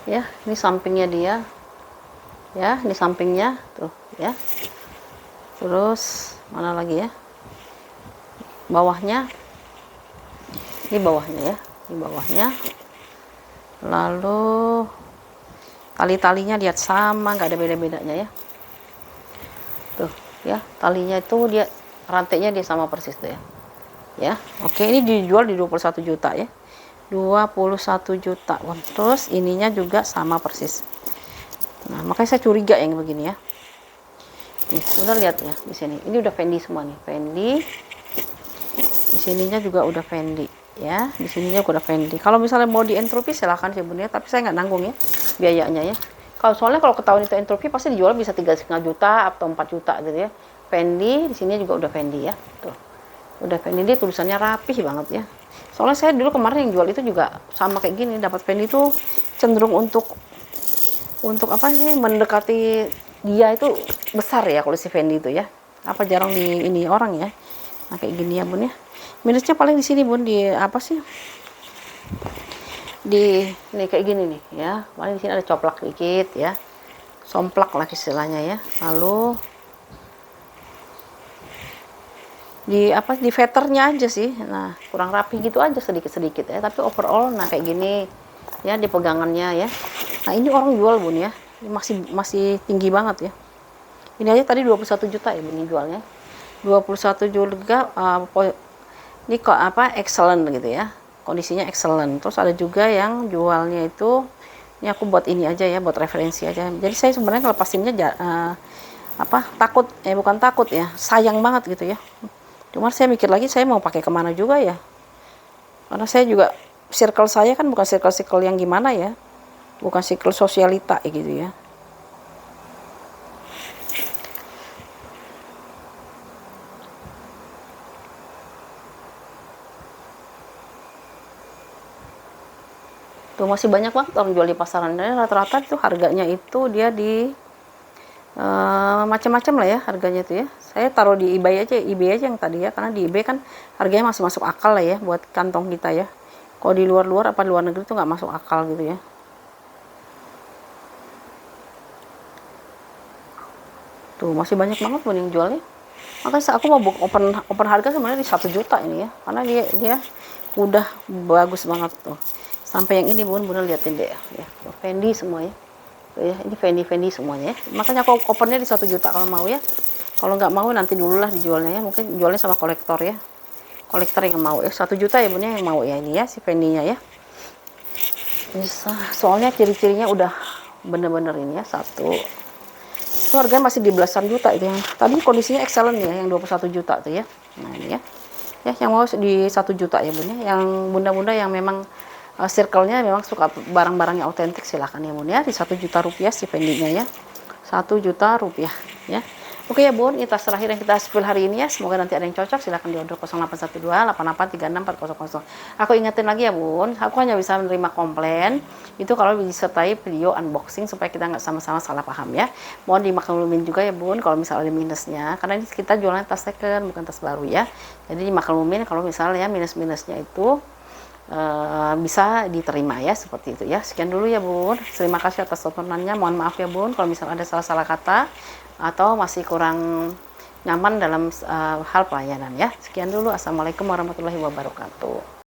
Ya, ini sampingnya dia. Ya, ini sampingnya tuh ya. Terus mana lagi ya? Bawahnya. Ini bawahnya ya. Ini bawahnya. Lalu tali-talinya lihat sama, nggak ada beda-bedanya ya. Tuh ya, talinya itu dia rantainya dia sama persis tuh ya. Ya, oke, ini dijual di 21 juta ya. 21 juta. Wah, terus ininya juga sama persis. Nah, makanya saya curiga yang begini ya. Nih, udah lihat ya di sini. Ini udah Fendi semua nih, Fendi. Di sininya juga udah Fendi ya. Di sininya udah Fendi. Kalau misalnya mau di entropi silahkan sebenarnya, tapi saya nggak nanggung ya biayanya ya. Kalau soalnya kalau ketahuan itu entropi pasti dijual bisa 3,5 juta atau 4 juta gitu ya. Fendi di sini juga udah Fendi ya. Tuh. Udah Fendi, dia tulisannya rapih banget ya. Soalnya saya dulu kemarin yang jual itu juga sama kayak gini, dapat Fendi itu cenderung untuk apa sih, mendekati dia itu besar ya kalau si Fendi itu ya. Apa jarang di ini orang ya. Nah, kayak gini ya, Bun ya. Minusnya paling di sini, Bun, di apa sih? Di nih kayak gini nih ya, paling di sini ada coplak dikit ya, somplak lah istilahnya ya. Lalu di apa, di veternya aja sih, nah kurang rapi gitu aja sedikit-sedikit ya, tapi overall nah kayak gini ya di pegangannya ya. Nah ini orang jual, Bun ya, ini masih tinggi banget ya. Ini aja tadi 21 juta ya, Bun, jualnya 21 juga. Ini kok apa, excellent gitu ya, kondisinya excellent. Terus ada juga yang jualnya itu, ini aku buat ini aja ya, buat referensi aja. Jadi saya sebenarnya kalau lepasinnya apa, takut bukan takut ya, sayang banget gitu ya. Cuma saya mikir lagi, saya mau pakai kemana juga ya, karena saya juga circle saya kan bukan circle yang gimana ya, bukan circle sosialita gitu ya. Tuh masih banyak banget orang jual di pasaran, dan rata-rata itu harganya itu dia di macam-macam lah ya harganya tuh ya. Saya taruh di eBay aja yang tadi ya, karena di eBay kan harganya masih masuk akal lah ya buat kantong kita ya. Kalau di luar apa luar negeri tuh nggak masuk akal gitu ya. Tuh masih banyak banget, Bun, yang jualnya. Makanya aku mau open harga sebenarnya di 1 juta ini ya, karena dia udah bagus banget tuh. Sampai yang ini, Bun liatin deh ya, Fendi semua ya. Tuh ya, ini Fendi semuanya ya. Makanya aku opennya di 1 juta kalau mau ya. Kalau nggak mau nanti dululah dijualnya ya, mungkin jualnya sama kolektor ya. Kolektor yang mau ya, 1 juta ya, Bun, yang mau ya ini ya si Fendinya ya. Bisa, soalnya ciri-cirinya udah bener-bener ini ya, satu. Itu harganya masih di belasan juta itu yang tadi kondisinya excellent ya, yang 21 juta tuh ya. Nah ini ya. Ya yang mau di 1 juta ya, Bun ya. Yang bunda-bunda yang memang circle-nya memang suka barang-barang yang autentik silahkan ya, Bun ya, di 1 juta rupiah si Fendi-nya ya, 1 juta rupiah ya. Oke ya, Bun, ini tas terakhir yang kita spill hari ini ya, semoga nanti ada yang cocok, silahkan di order 0812 8836 400. Aku ingetin lagi ya, Bun, aku hanya bisa menerima komplain itu kalau disertai video unboxing supaya kita nggak sama-sama salah paham ya. Mohon dimaklumin juga ya, Bun, kalau misalnya ada minusnya, karena ini kita jualan tas second bukan tas baru ya, jadi dimaklumin kalau misalnya minus-minusnya itu bisa diterima ya, seperti itu ya. Sekian dulu ya, Bun, terima kasih atas tontonannya. Mohon maaf ya, Bun, kalau misalnya ada salah-salah kata atau masih kurang nyaman dalam hal pelayanan ya. Sekian dulu, assalamualaikum warahmatullahi wabarakatuh.